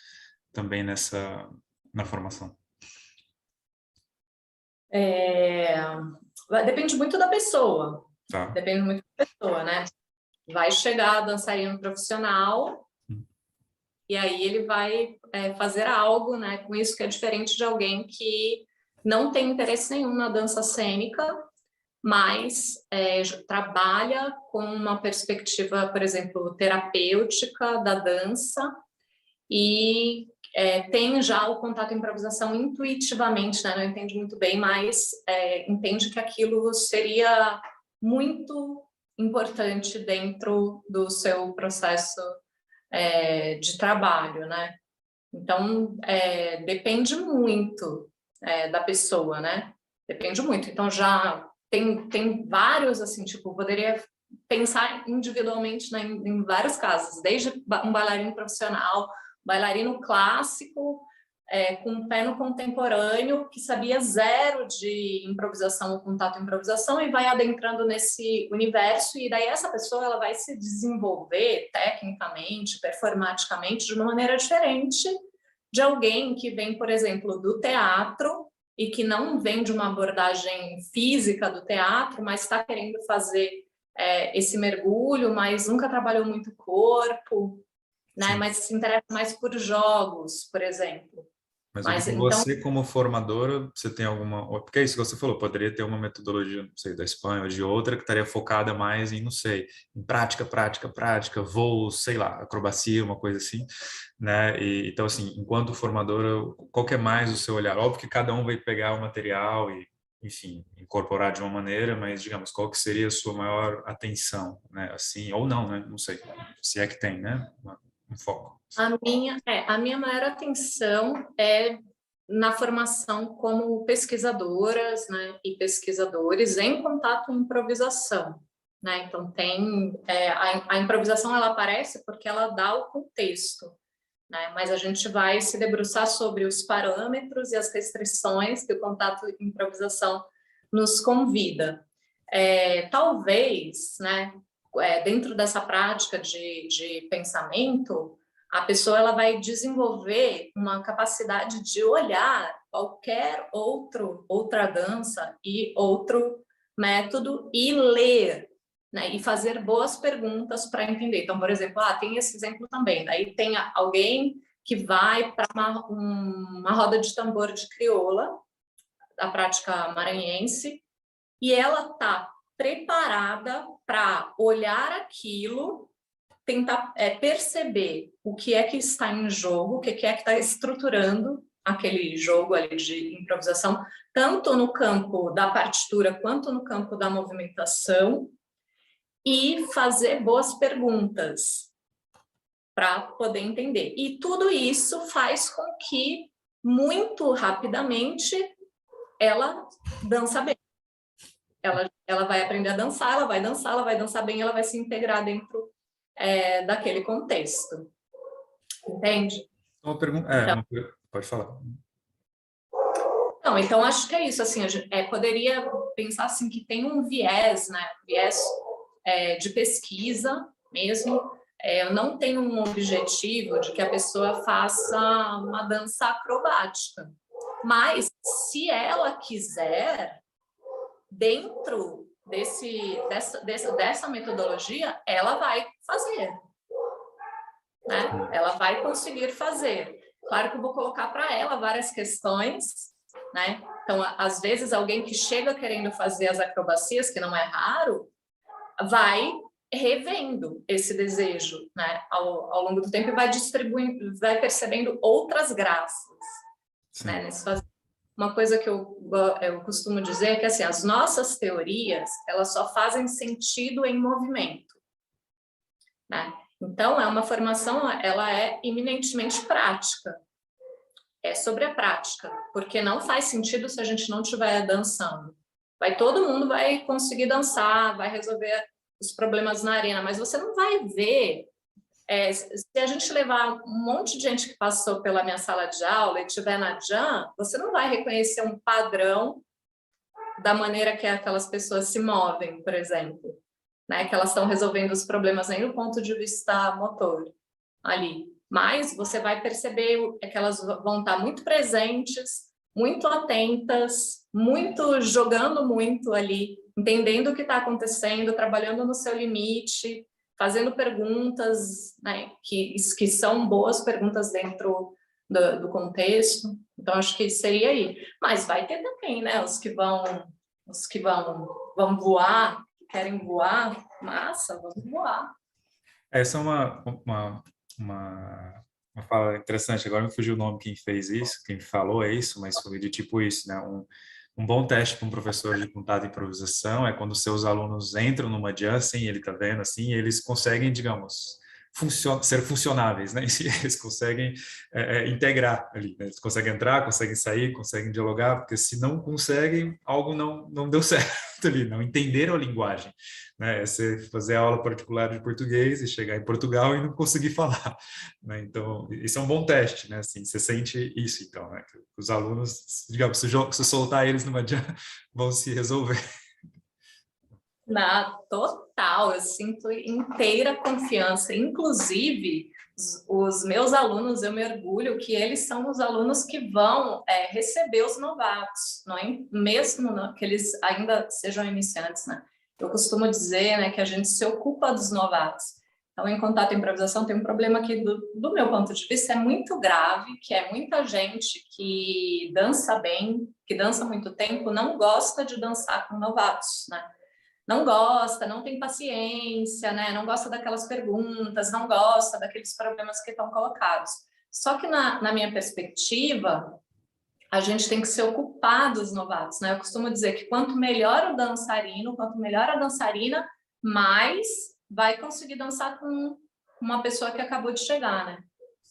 também na formação. Depende muito da pessoa. Tá. Depende muito da pessoa, né? Vai chegar dançarino profissional e aí ele vai fazer algo, né, com isso que é diferente de alguém que não tem interesse nenhum na dança cênica, mas trabalha com uma perspectiva, por exemplo, terapêutica da dança e tem já o contato e improvisação intuitivamente, né? Não entende muito bem, mas entende que aquilo seria muito importante dentro do seu processo de trabalho, né? Então, depende muito da pessoa, né? Depende muito. Então, já tem vários, assim, tipo, poderia pensar individualmente, né, em vários casos, desde um bailarino profissional, bailarino clássico, com um pé no contemporâneo, que sabia zero de improvisação ou contato improvisação e vai adentrando nesse universo, e daí essa pessoa ela vai se desenvolver tecnicamente, performaticamente, de uma maneira diferente de alguém que vem, por exemplo, do teatro e que não vem de uma abordagem física do teatro, mas está querendo fazer esse mergulho, mas nunca trabalhou muito o corpo, né? Mas se interessa mais por jogos, por exemplo. Mas então, você, como formadora, você tem alguma... Porque é isso que você falou, poderia ter uma metodologia, não sei, da Espanha ou de outra, que estaria focada mais em, não sei, em prática, voo, sei lá, acrobacia, uma coisa assim, né? Então, assim, enquanto formadora, qual que é mais o seu olhar? Óbvio que cada um vai pegar o material e, enfim, incorporar de uma maneira, mas, digamos, qual que seria a sua maior atenção, né? Assim, ou não, né? Não sei, se é que tem, né? Um foco. A minha maior atenção é na formação como pesquisadoras, né, e pesquisadores em contato com improvisação, né? Então a improvisação ela aparece porque ela dá o contexto, né? Mas a gente vai se debruçar sobre os parâmetros e as restrições que o contato com improvisação nos convida. Talvez, né, dentro dessa prática de pensamento, a pessoa ela vai desenvolver uma capacidade de olhar qualquer outra dança e outro método e ler, né, e fazer boas perguntas para entender. Então, por exemplo, tem esse exemplo também. Daí tem alguém que vai para uma roda de tambor de crioula, da prática maranhense, e ela está preparada para olhar aquilo, tentar perceber o que é que está em jogo, o que é que está estruturando aquele jogo ali de improvisação, tanto no campo da partitura quanto no campo da movimentação, e fazer boas perguntas para poder entender. E tudo isso faz com que, muito rapidamente, ela dança bem. Ela vai aprender a dançar, ela vai dançar bem, ela vai se integrar dentro daquele contexto. Entende? Uma pergunta... pode falar. Não, então acho que é isso, assim, poderia pensar assim que tem um viés, né, viés de pesquisa mesmo. Eu não tenho um objetivo de que a pessoa faça uma dança acrobática, mas se ela quiser, dentro dessa metodologia, ela vai fazer, né? Ela vai conseguir fazer. Claro que eu vou colocar para ela várias questões, né? Então, às vezes, alguém que chega querendo fazer as acrobacias, que não é raro, vai revendo esse desejo, né? Ao longo do tempo, e vai distribuindo, vai percebendo outras graças, né? Nesse fazer. Uma coisa que eu costumo dizer é que assim, as nossas teorias, elas só fazem sentido em movimento, né? Então, é uma formação, ela é eminentemente prática. É sobre a prática, porque não faz sentido se a gente não estiver dançando. Todo mundo vai conseguir dançar, vai resolver os problemas na arena, mas você não vai ver. Se a gente levar um monte de gente que passou pela minha sala de aula e estiver na jam, você não vai reconhecer um padrão da maneira que aquelas pessoas se movem, por exemplo, né? Que elas estão resolvendo os problemas nem do ponto de vista motor ali. Mas você vai perceber que elas vão estar muito presentes, muito atentas, muito jogando muito ali, entendendo o que está acontecendo, trabalhando no seu limite, fazendo perguntas, né, que são boas perguntas dentro do contexto. Então, acho que seria aí. Mas vai ter também, né, os que vão Os que vão voar, que querem voar, massa, vamos voar. Essa é uma fala interessante. Agora me fugiu o nome quem fez isso, quem falou é isso, mas foi de tipo isso, né? Um bom teste para um professor de contato e improvisação é quando seus alunos entram numa jam, assim, ele está vendo, assim, e eles conseguem, digamos, ser funcionáveis, né? Eles conseguem integrar ali, né? Eles conseguem entrar, conseguem sair, conseguem dialogar, porque se não conseguem, algo não deu certo ali, não entenderam a linguagem, né? É você fazer aula particular de português e chegar em Portugal e não conseguir falar, né? Então, isso é um bom teste, né? Assim, você sente isso, então, né? Que os alunos, digamos, se soltar eles numa jam, vão se resolver. Total, eu sinto inteira confiança. Inclusive, os meus alunos, eu me orgulho que eles são os alunos que vão receber os novatos, não é? Mesmo que eles ainda sejam iniciantes, né? Eu costumo dizer, né, que a gente se ocupa dos novatos. Então, em contato e improvisação, tem um problema que, do meu ponto de vista, é muito grave, que é muita gente que dança bem, que dança há muito tempo, não gosta de dançar com novatos, né? Não gosta, não tem paciência, né? Não gosta daquelas perguntas, não gosta daqueles problemas que estão colocados. Só que na minha perspectiva, a gente tem que se ocupar dos novatos, né? Eu costumo dizer que quanto melhor o dançarino, quanto melhor a dançarina, mais vai conseguir dançar com uma pessoa que acabou de chegar, né?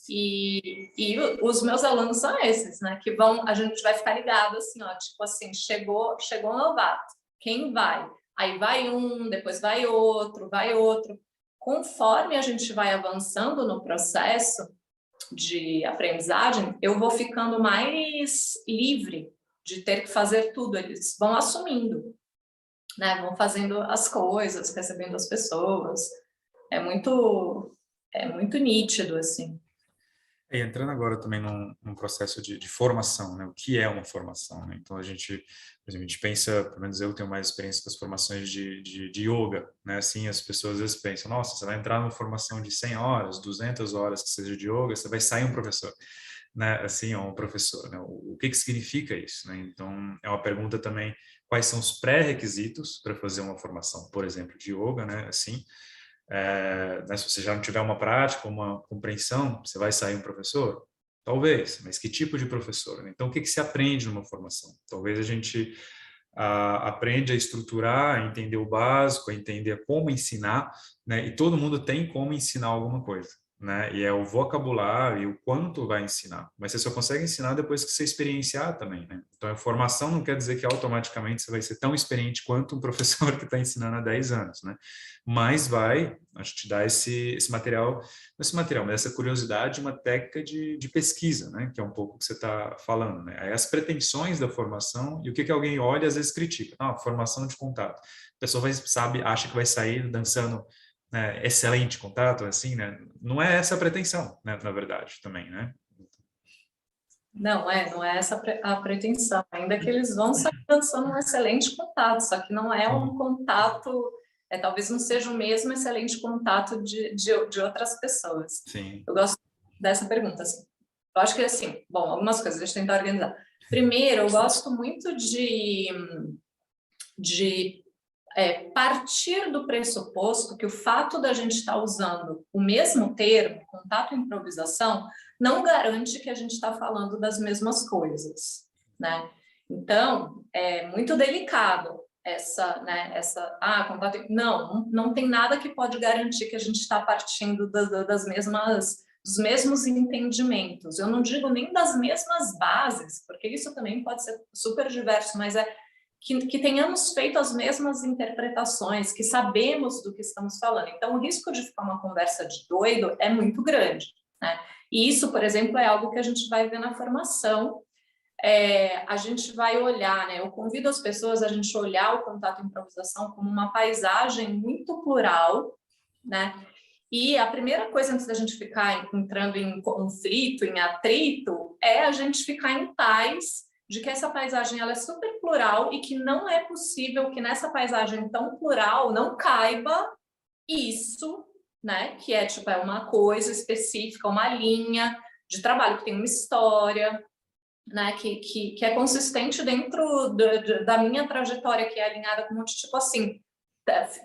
E os meus alunos são esses, né? Que a gente vai ficar ligado assim, ó, tipo assim, chegou um novato, quem vai? Aí vai um, depois vai outro, vai outro. Conforme a gente vai avançando no processo de aprendizagem, eu vou ficando mais livre de ter que fazer tudo. Eles vão assumindo, né? Vão fazendo as coisas, recebendo as pessoas. É muito nítido, assim. E entrando agora também num processo de formação, né? O que é uma formação, né? Então, por exemplo, a gente pensa, pelo menos eu tenho mais experiência com as formações de yoga, né? Assim, as pessoas às vezes pensam, nossa, você vai entrar numa formação de 100 horas, 200 horas que seja de yoga, você vai sair um professor, né? Assim, ou um professor, né? O que significa isso, né? Então, é uma pergunta também, quais são os pré-requisitos para fazer uma formação, por exemplo, de yoga, né? Assim, né, se você já não tiver uma prática, uma compreensão, você vai sair um professor? Talvez, mas que tipo de professor, né? Então, o que se aprende numa formação? Talvez a gente aprende a estruturar, a entender o básico, a entender como ensinar, né? E todo mundo tem como ensinar alguma coisa, né? E é o vocabulário e o quanto vai ensinar. Mas você só consegue ensinar depois que você experienciar também, né? Então, a formação não quer dizer que automaticamente você vai ser tão experiente quanto um professor que está ensinando há 10 anos, né? Mas vai, acho que te dá esse material, mas essa curiosidade, uma técnica de pesquisa, né? Que é um pouco o que você está falando, né? Aí as pretensões da formação e o que alguém olha às vezes critica. Ah, formação de contato. A pessoa acha que vai sair dançando, né, excelente contato, assim, né? Não é essa a pretensão, né? Na verdade, também, né? Não é essa a pretensão, ainda que eles vão sair dançando um excelente contato, só que não é um contato, talvez não seja o mesmo excelente contato de outras pessoas. Sim. Eu gosto dessa pergunta, assim. Eu acho que, assim, bom, algumas coisas, deixa eu tentar organizar. Primeiro, eu gosto muito de partir do pressuposto que o fato da gente estar usando o mesmo termo, contato e improvisação, não garante que a gente está falando das mesmas coisas, né? Então, é muito delicado contato. Não tem nada que pode garantir que a gente está partindo dos mesmos entendimentos. Eu não digo nem das mesmas bases, porque isso também pode ser super diverso, mas que tenhamos feito as mesmas interpretações, que sabemos do que estamos falando. Então, o risco de ficar uma conversa de doido é muito grande, né? E isso, por exemplo, é algo que a gente vai ver na formação. A gente vai olhar, né? Eu convido as pessoas a gente olhar o contato e improvisação como uma paisagem muito plural, né? E a primeira coisa antes da gente ficar entrando em conflito, em atrito, é a gente ficar em paz de que essa paisagem ela é super plural e que não é possível que nessa paisagem tão plural não caiba isso, né? Que é uma coisa específica, uma linha de trabalho que tem uma história, né, que é consistente dentro da minha trajetória, que é alinhada com um monte, tipo assim,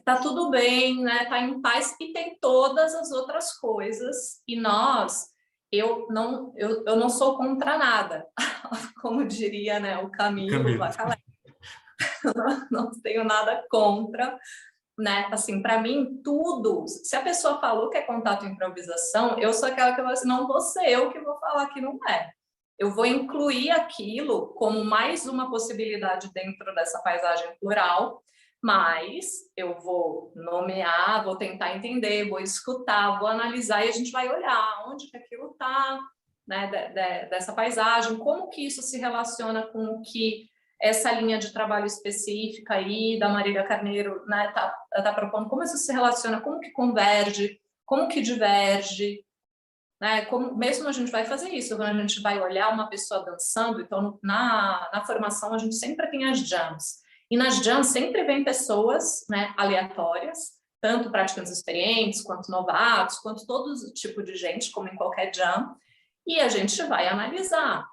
tá tudo bem, né, tá em paz, e tem todas as outras coisas, e eu não sou contra nada, como diria, né, o Camilo Camilo. Vacalé, não tenho nada contra, né, assim, para mim, tudo, se a pessoa falou que é contato e improvisação, eu sou aquela que eu vou assim, não vou ser eu que vou falar que não é. Eu vou incluir aquilo como mais uma possibilidade dentro dessa paisagem plural, mas eu vou nomear, vou tentar entender, vou escutar, vou analisar e a gente vai olhar onde que aquilo está, né, dessa paisagem, como que isso se relaciona com o que essa linha de trabalho específica aí da Marília Carneiro, né, tá propondo, como isso se relaciona, como que converge, como que diverge, né? Como mesmo a gente vai fazer isso, quando a gente vai olhar uma pessoa dançando, então na formação a gente sempre tem as jams, e nas jams sempre vem pessoas, né, aleatórias, tanto praticantes experientes, quanto novatos, quanto todo tipo de gente, como em qualquer jam, e a gente vai analisar,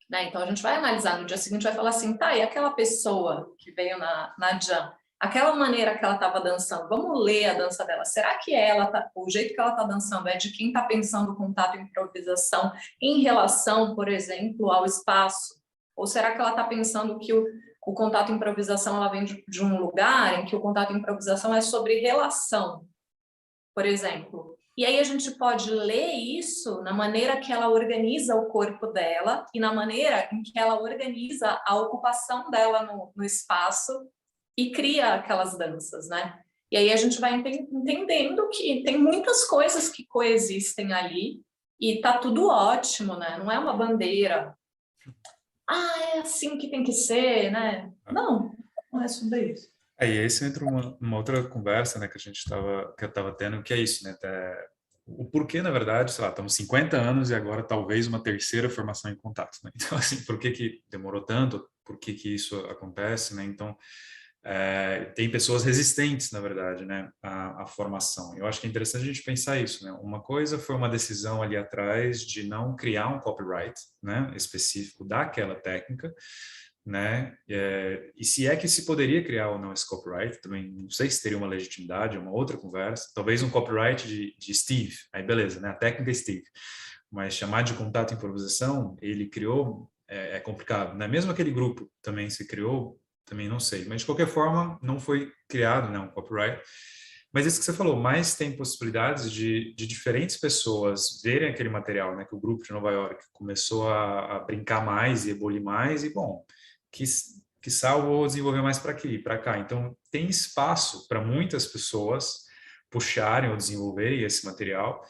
né? Então a gente vai analisar no dia seguinte, vai falar assim, tá, e aquela pessoa que veio na jam, aquela maneira que ela estava dançando, vamos ler a dança dela. Será que o jeito que ela está dançando é de quem está pensando contato e improvisação em relação, por exemplo, ao espaço? Ou será que ela está pensando que o contato e improvisação ela vem de um lugar em que o contato e improvisação é sobre relação, por exemplo? E aí a gente pode ler isso na maneira que ela organiza o corpo dela e na maneira em que ela organiza a ocupação dela no espaço e cria aquelas danças, né? E aí a gente vai entendendo que tem muitas coisas que coexistem ali e tá tudo ótimo, né? Não é uma bandeira. Ah, é assim que tem que ser, né? Não, não é sobre isso. E esse entra uma outra conversa, né, que eu estava tendo, que é isso, né, o porquê, na verdade, sei lá, estamos 50 anos e agora talvez uma terceira formação em contato, né? Então, assim, por que que demorou tanto? Por que que isso acontece, né? Então, tem pessoas resistentes, na verdade, né, à formação. Eu acho que é interessante a gente pensar isso, né? Uma coisa foi uma decisão ali atrás de não criar um copyright, né, específico daquela técnica, né? E se é que se poderia criar ou não esse copyright, também não sei se teria uma legitimidade, uma outra conversa. Talvez um copyright de Steve, aí beleza, né? A técnica Steve. Mas chamar de contato e improvisação, ele criou, é complicado, né? Mesmo aquele grupo também se criou, também não sei. Mas de qualquer forma, não foi criado, né, um copyright. Mas isso que você falou, mais tem possibilidades de diferentes pessoas verem aquele material, né, que o grupo de Nova York começou a brincar mais e ebulir mais, e bom, que vou desenvolver mais para aqui, para cá. Então, tem espaço para muitas pessoas puxarem ou desenvolverem esse material,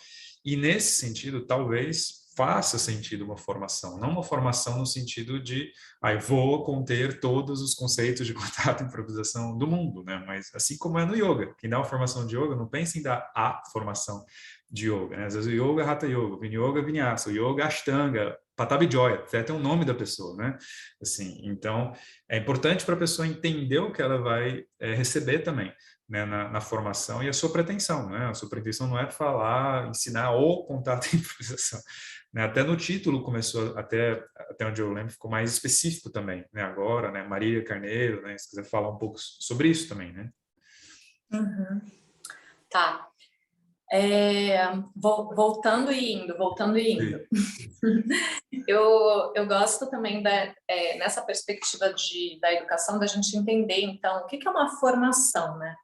e nesse sentido, talvez faça sentido uma formação, não uma formação no sentido de, vou conter todos os conceitos de contato e improvisação do mundo, né? Mas assim como é no yoga, quem dá uma formação de yoga não pensa em dar a formação de yoga, né? Às vezes o yoga é Hatha Yoga, o Vinyoga é Vinyasa, o yoga é Ashtanga, Patabi Joya, até tem o nome da pessoa, né? Assim, então, é importante para a pessoa entender o que ela vai receber também, né, na formação, e a sua pretensão, né? A sua pretensão não é falar, ensinar ou contato e improvisação, né? Até no título começou, até onde eu lembro, ficou mais específico também, né? Agora, né? Marília Carneiro, né? Se quiser falar um pouco sobre isso também, né? Uhum. Tá. Voltando e indo. Eu gosto também nessa perspectiva da educação, da gente entender, então, o que é uma formação, né?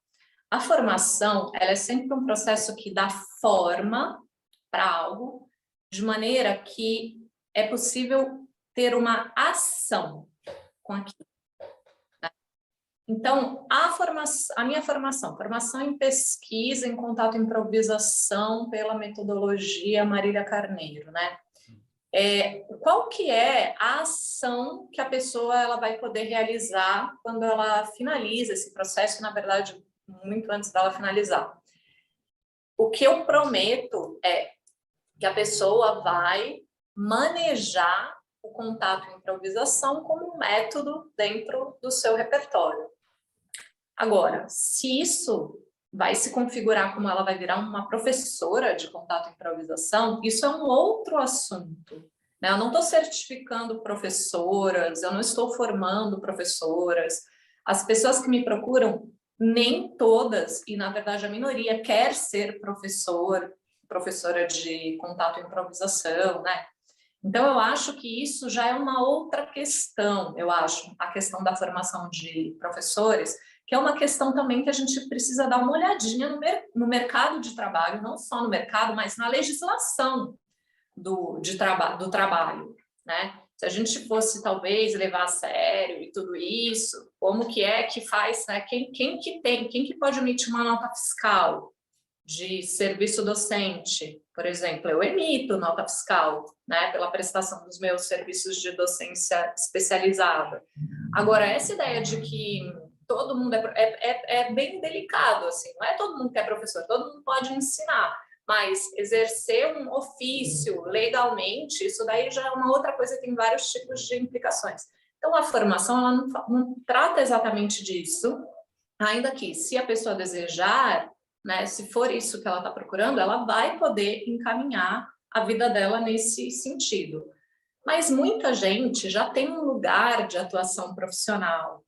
A formação, ela é sempre um processo que dá forma para algo, de maneira que é possível ter uma ação com aquilo. Então, a minha formação em pesquisa, em contato e improvisação pela metodologia Marília Carneiro, né? Qual que é a ação que a pessoa ela vai poder realizar quando ela finaliza esse processo, na verdade, muito antes dela finalizar? O que eu prometo é que a pessoa vai manejar o contato e improvisação como um método dentro do seu repertório. Agora, se isso vai se configurar como ela vai virar uma professora de contato e improvisação, isso é um outro assunto. né? Eu não estou certificando professoras, eu não estou formando professoras. As pessoas que me procuram, nem todas, e na verdade a minoria, quer ser professora de contato e improvisação, né? Então, eu acho que isso já é uma outra questão, eu acho, a questão da formação de professores, que é uma questão também que a gente precisa dar uma olhadinha no mercado de trabalho, não só no mercado, mas na legislação do trabalho, né? Se a gente fosse, talvez, levar a sério e tudo isso, como que é que faz, né? Quem que pode emitir uma nota fiscal de serviço docente, por exemplo? Eu emito nota fiscal, né, pela prestação dos meus serviços de docência especializada. Agora, essa ideia de que todo mundo é bem delicado, assim, não é todo mundo que é professor, todo mundo pode ensinar, mas exercer um ofício legalmente, isso daí já é uma outra coisa que tem vários tipos de implicações. Então, a formação, ela não trata exatamente disso, ainda que, se a pessoa desejar, né, se for isso que ela está procurando, ela vai poder encaminhar a vida dela nesse sentido. Mas muita gente já tem um lugar de atuação profissional,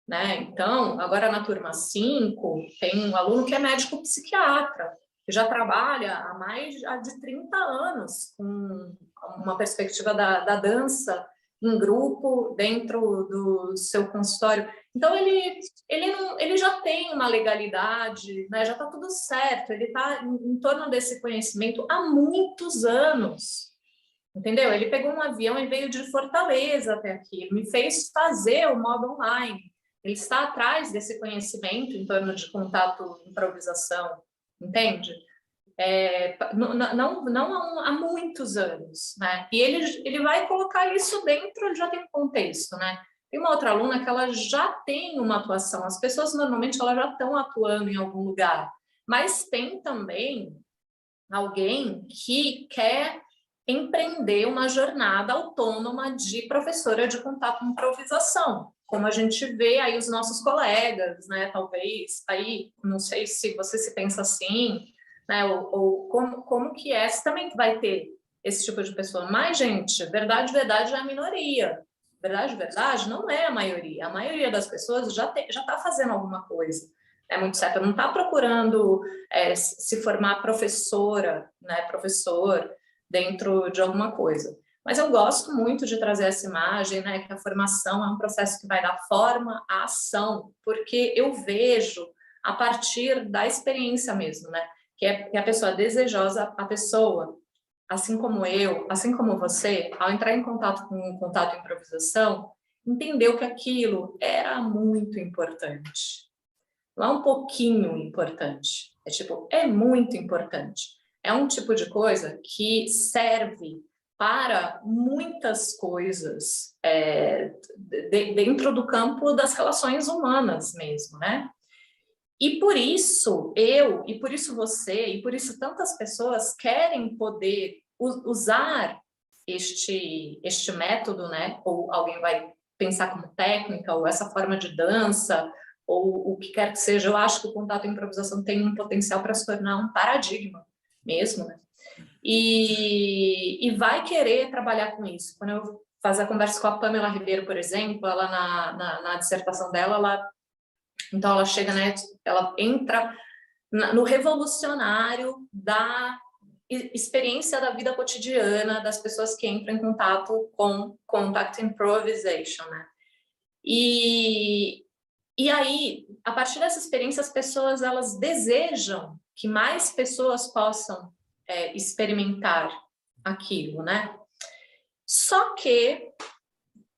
né? Então, agora na turma 5, tem um aluno que é médico psiquiatra, que já trabalha há mais de 30 anos com uma perspectiva da dança em grupo dentro do seu consultório. Então, ele já tem uma legalidade, né? Já está tudo certo, ele está em torno desse conhecimento há muitos anos. Entendeu? Ele pegou um avião e veio de Fortaleza até aqui, me fez fazer o modo online. Ele está atrás desse conhecimento em torno de contato e improvisação, entende? Não há muitos anos, né? E ele vai colocar isso dentro, ele já tem um contexto, né? Tem uma outra aluna que ela já tem uma atuação, as pessoas normalmente elas já estão atuando em algum lugar, mas tem também alguém que quer empreender uma jornada autônoma de professora de contato e improvisação, como a gente vê aí os nossos colegas, né? Talvez aí, não sei se você se pensa assim, né? Ou como que é, você também vai ter esse tipo de pessoa. Mas, gente, verdade é a minoria. Verdade não é a maioria. A maioria das pessoas já está fazendo alguma coisa. É muito certo, não está procurando se formar professora, né? Professor dentro de alguma coisa. Mas eu gosto muito de trazer essa imagem, né, que a formação é um processo que vai dar forma à ação, porque eu vejo a partir da experiência mesmo, né, que a pessoa desejosa, a pessoa, assim como eu, assim como você, ao entrar em contato com o contato e improvisação, entendeu que aquilo era muito importante. Não é um pouquinho importante, é muito importante. É um tipo de coisa que serve para muitas coisas dentro do campo das relações humanas mesmo, né? E por isso e por isso você, e por isso tantas pessoas querem poder usar este método, né? Ou alguém vai pensar como técnica, ou essa forma de dança, ou o que quer que seja. Eu acho que o contato e a improvisação tem um potencial para se tornar um paradigma mesmo, né? E vai querer trabalhar com isso. Quando eu faço a conversa com a Pamela Ribeiro, por exemplo, ela na dissertação dela, então ela chega, né, ela entra no revolucionário da experiência da vida cotidiana das pessoas que entram em contato com contact improvisation, né? E aí, a partir dessa experiência, as pessoas elas desejam que mais pessoas possam experimentar aquilo, né? Só que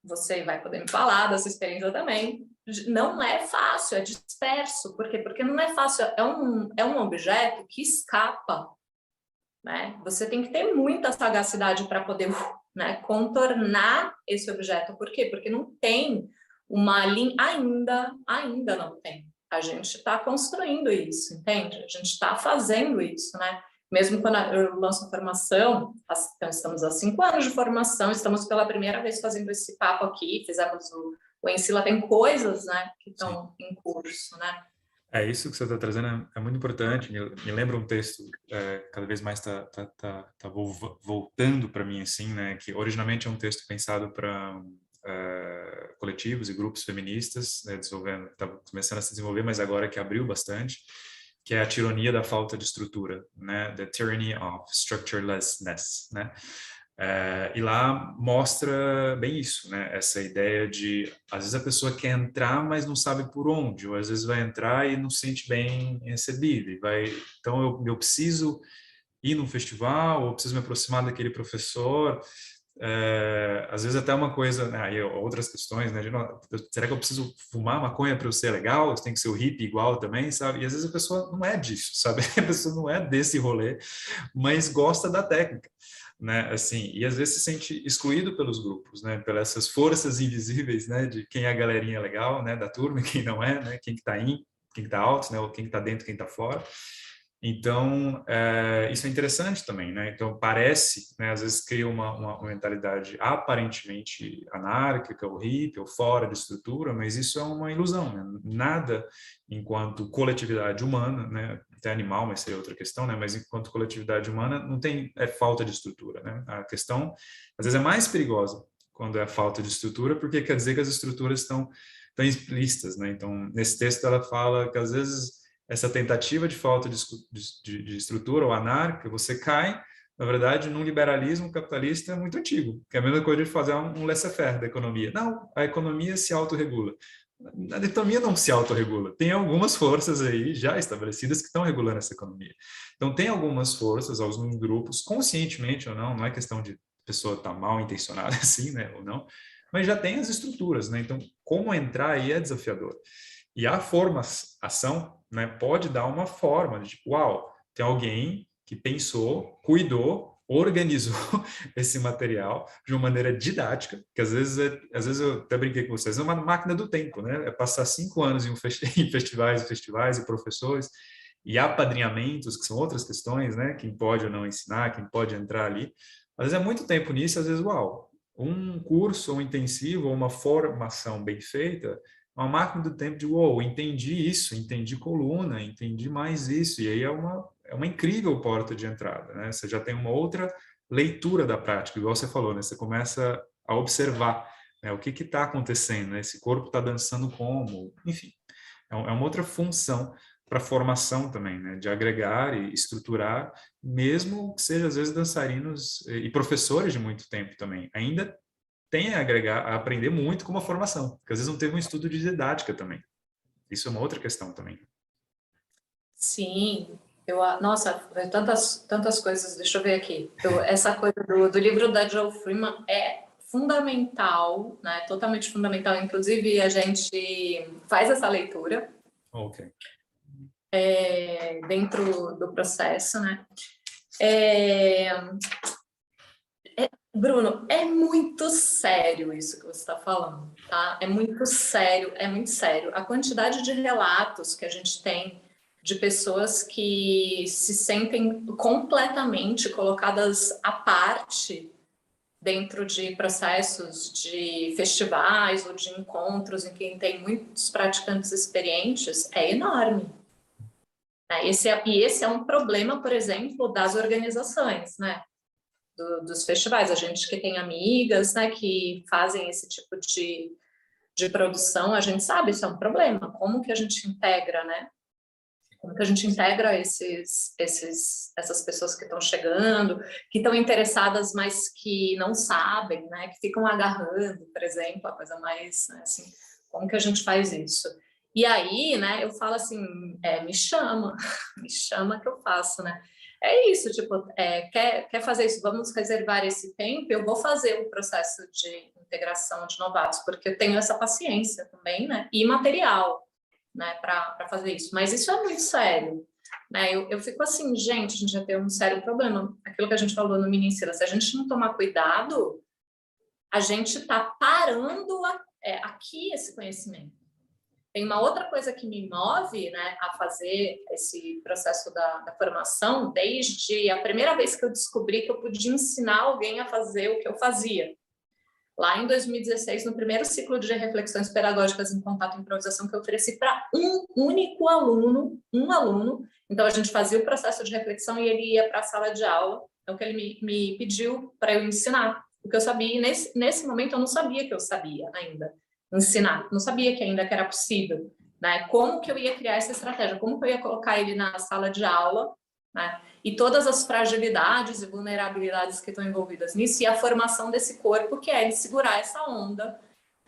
você vai poder me falar dessa experiência também. Não é fácil, é disperso. Por quê? Porque não é fácil. É um objeto que escapa, né? Você tem que ter muita sagacidade para poder, né, contornar esse objeto. Por quê? Porque não tem uma linha, ainda não tem. A gente está construindo isso, entende? A gente está fazendo isso, né? Mesmo quando eu lanço a formação, então estamos há 5 anos de formação, estamos pela primeira vez fazendo esse papo aqui, fizemos o Ensila, tem coisas, né, que estão em curso, né? Isso que você está trazendo é muito importante. Me lembra um texto, cada vez mais tá voltando para mim, assim, né? Que originalmente é um texto pensado para coletivos e grupos feministas, né, estava começando a se desenvolver, mas agora que abriu bastante, que é a tirania da falta de estrutura, né? The Tyranny of Structurelessness, né? E lá mostra bem isso, né? Essa ideia de, às vezes a pessoa quer entrar, mas não sabe por onde, ou às vezes vai entrar e não se sente bem recebido. Então eu preciso ir num festival, ou preciso me aproximar daquele professor. Às vezes até uma coisa, né, aí outras questões, né? Será que eu preciso fumar maconha para eu ser legal? Tem que ser o hippie igual também, sabe? E às vezes a pessoa não é disso, sabe? A pessoa não é desse rolê, mas gosta da técnica, né? Assim, e às vezes se sente excluído pelos grupos, né? Pelas essas forças invisíveis, né? De quem é a galerinha legal, né? Da turma, e quem não é, né? Quem que tá in, quem que tá out, né? Ou quem que tá dentro, quem tá fora. Então, isso é interessante também, né? Então, parece, né, às vezes cria uma mentalidade aparentemente anárquica, ou hippie, ou fora de estrutura, mas isso é uma ilusão, né? Nada, enquanto coletividade humana, né? Até animal, mas seria outra questão, né? Mas enquanto coletividade humana, não tem falta de estrutura, né? A questão, às vezes, é mais perigosa quando é a falta de estrutura, porque quer dizer que as estruturas estão explícitas, né? Então, nesse texto ela fala que, às vezes, essa tentativa de falta de estrutura ou anárquica, você cai, na verdade, num liberalismo capitalista muito antigo, que é a mesma coisa de fazer um laissez-faire da economia. Não, a economia se autorregula. A economia não se autorregula. Tem algumas forças aí já estabelecidas que estão regulando essa economia. Então, tem algumas forças, alguns grupos, conscientemente ou não, não é questão de pessoa estar mal intencionada assim, né, ou não, mas já tem as estruturas, né? Então, como entrar aí é desafiador. E a formação, né, pode dar uma forma de tipo, uau, tem alguém que pensou, cuidou, organizou esse material de uma maneira didática, que às vezes eu até brinquei com vocês, é uma máquina do tempo, né? É passar 5 anos em festivais e professores e apadrinhamentos, que são outras questões, né? Quem pode ou não ensinar, quem pode entrar ali. Às vezes é muito tempo nisso, às vezes, uau, um curso, um intensivo, ou uma formação bem feita, uma máquina do tempo de, uou, entendi isso, entendi coluna, entendi mais isso, e aí é uma incrível porta de entrada, né? Você já tem uma outra leitura da prática, igual você falou, né? Você começa a observar, né? O que está acontecendo, né? Esse corpo está dançando como, enfim, é uma outra função para a formação também, né? De agregar e estruturar, mesmo que seja às vezes dançarinos e professores de muito tempo também, ainda tem a agregar, a aprender muito com uma formação, porque às vezes não teve um estudo de didática também. Isso é uma outra questão também. Sim, nossa, tantas coisas, deixa eu ver aqui. Essa coisa do livro da Joe Freeman é fundamental, né? Totalmente fundamental. Inclusive, a gente faz essa leitura Ok. dentro do processo, né? Bruno, é muito sério isso que você está falando, tá? É muito sério, é muito sério. A quantidade de relatos que a gente tem de pessoas que se sentem completamente colocadas à parte dentro de processos de festivais ou de encontros em que tem muitos praticantes experientes é enorme. Esse é um problema, por exemplo, das organizações, né? Dos festivais. A gente que tem amigas, né, que fazem esse tipo de produção, a gente sabe isso é um problema. Como que a gente integra, né? Como que a gente integra essas pessoas que estão chegando, que estão interessadas, mas que não sabem, né? Que ficam agarrando, por exemplo, a coisa mais, né, assim, como que a gente faz isso? E aí, né, eu falo assim, me chama, me chama que eu faço, né? É isso, tipo, quer fazer isso, vamos reservar esse tempo, eu vou fazer o processo de integração de novatos, porque eu tenho essa paciência também, né? E material, né, para fazer isso. Mas isso é muito sério. Né? Eu fico assim, gente, a gente já tem um sério problema. Aquilo que a gente falou no Minincila, se a gente não tomar cuidado, a gente está parando aqui esse conhecimento. Tem uma outra coisa que me move, né, a fazer esse processo da formação, desde a primeira vez que eu descobri que eu podia ensinar alguém a fazer o que eu fazia. lá em 2016, no primeiro ciclo de reflexões pedagógicas em contato e improvisação que eu ofereci para um único aluno, então a gente fazia o processo de reflexão e ele ia para a sala de aula, é o que ele me pediu para eu ensinar, o que eu sabia, e nesse momento eu não sabia que eu sabia ainda ensinar, não sabia que ainda que era possível, né? Como que eu ia criar essa estratégia, como que eu ia colocar ele na sala de aula, né? E todas as fragilidades e vulnerabilidades que estão envolvidas nisso, e a formação desse corpo, que é ele segurar essa onda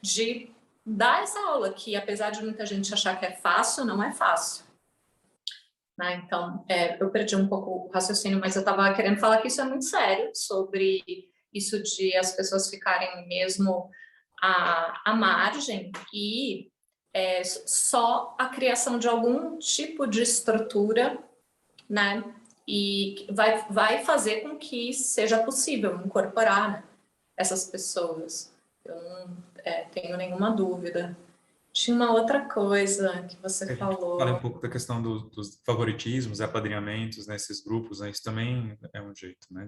de dar essa aula, que apesar de muita gente achar que é fácil, não é fácil. Né? Então, eu perdi um pouco o raciocínio, mas eu estava querendo falar que isso é muito sério, sobre isso de as pessoas ficarem mesmo à margem e só a criação de algum tipo de estrutura, né? E vai fazer com que seja possível incorporar, né, essas pessoas. Eu não tenho nenhuma dúvida. Tinha uma outra coisa que você falou. Fala um pouco da questão dos favoritismos, apadrinhamentos nesses grupos, né? Isso também é um jeito, né?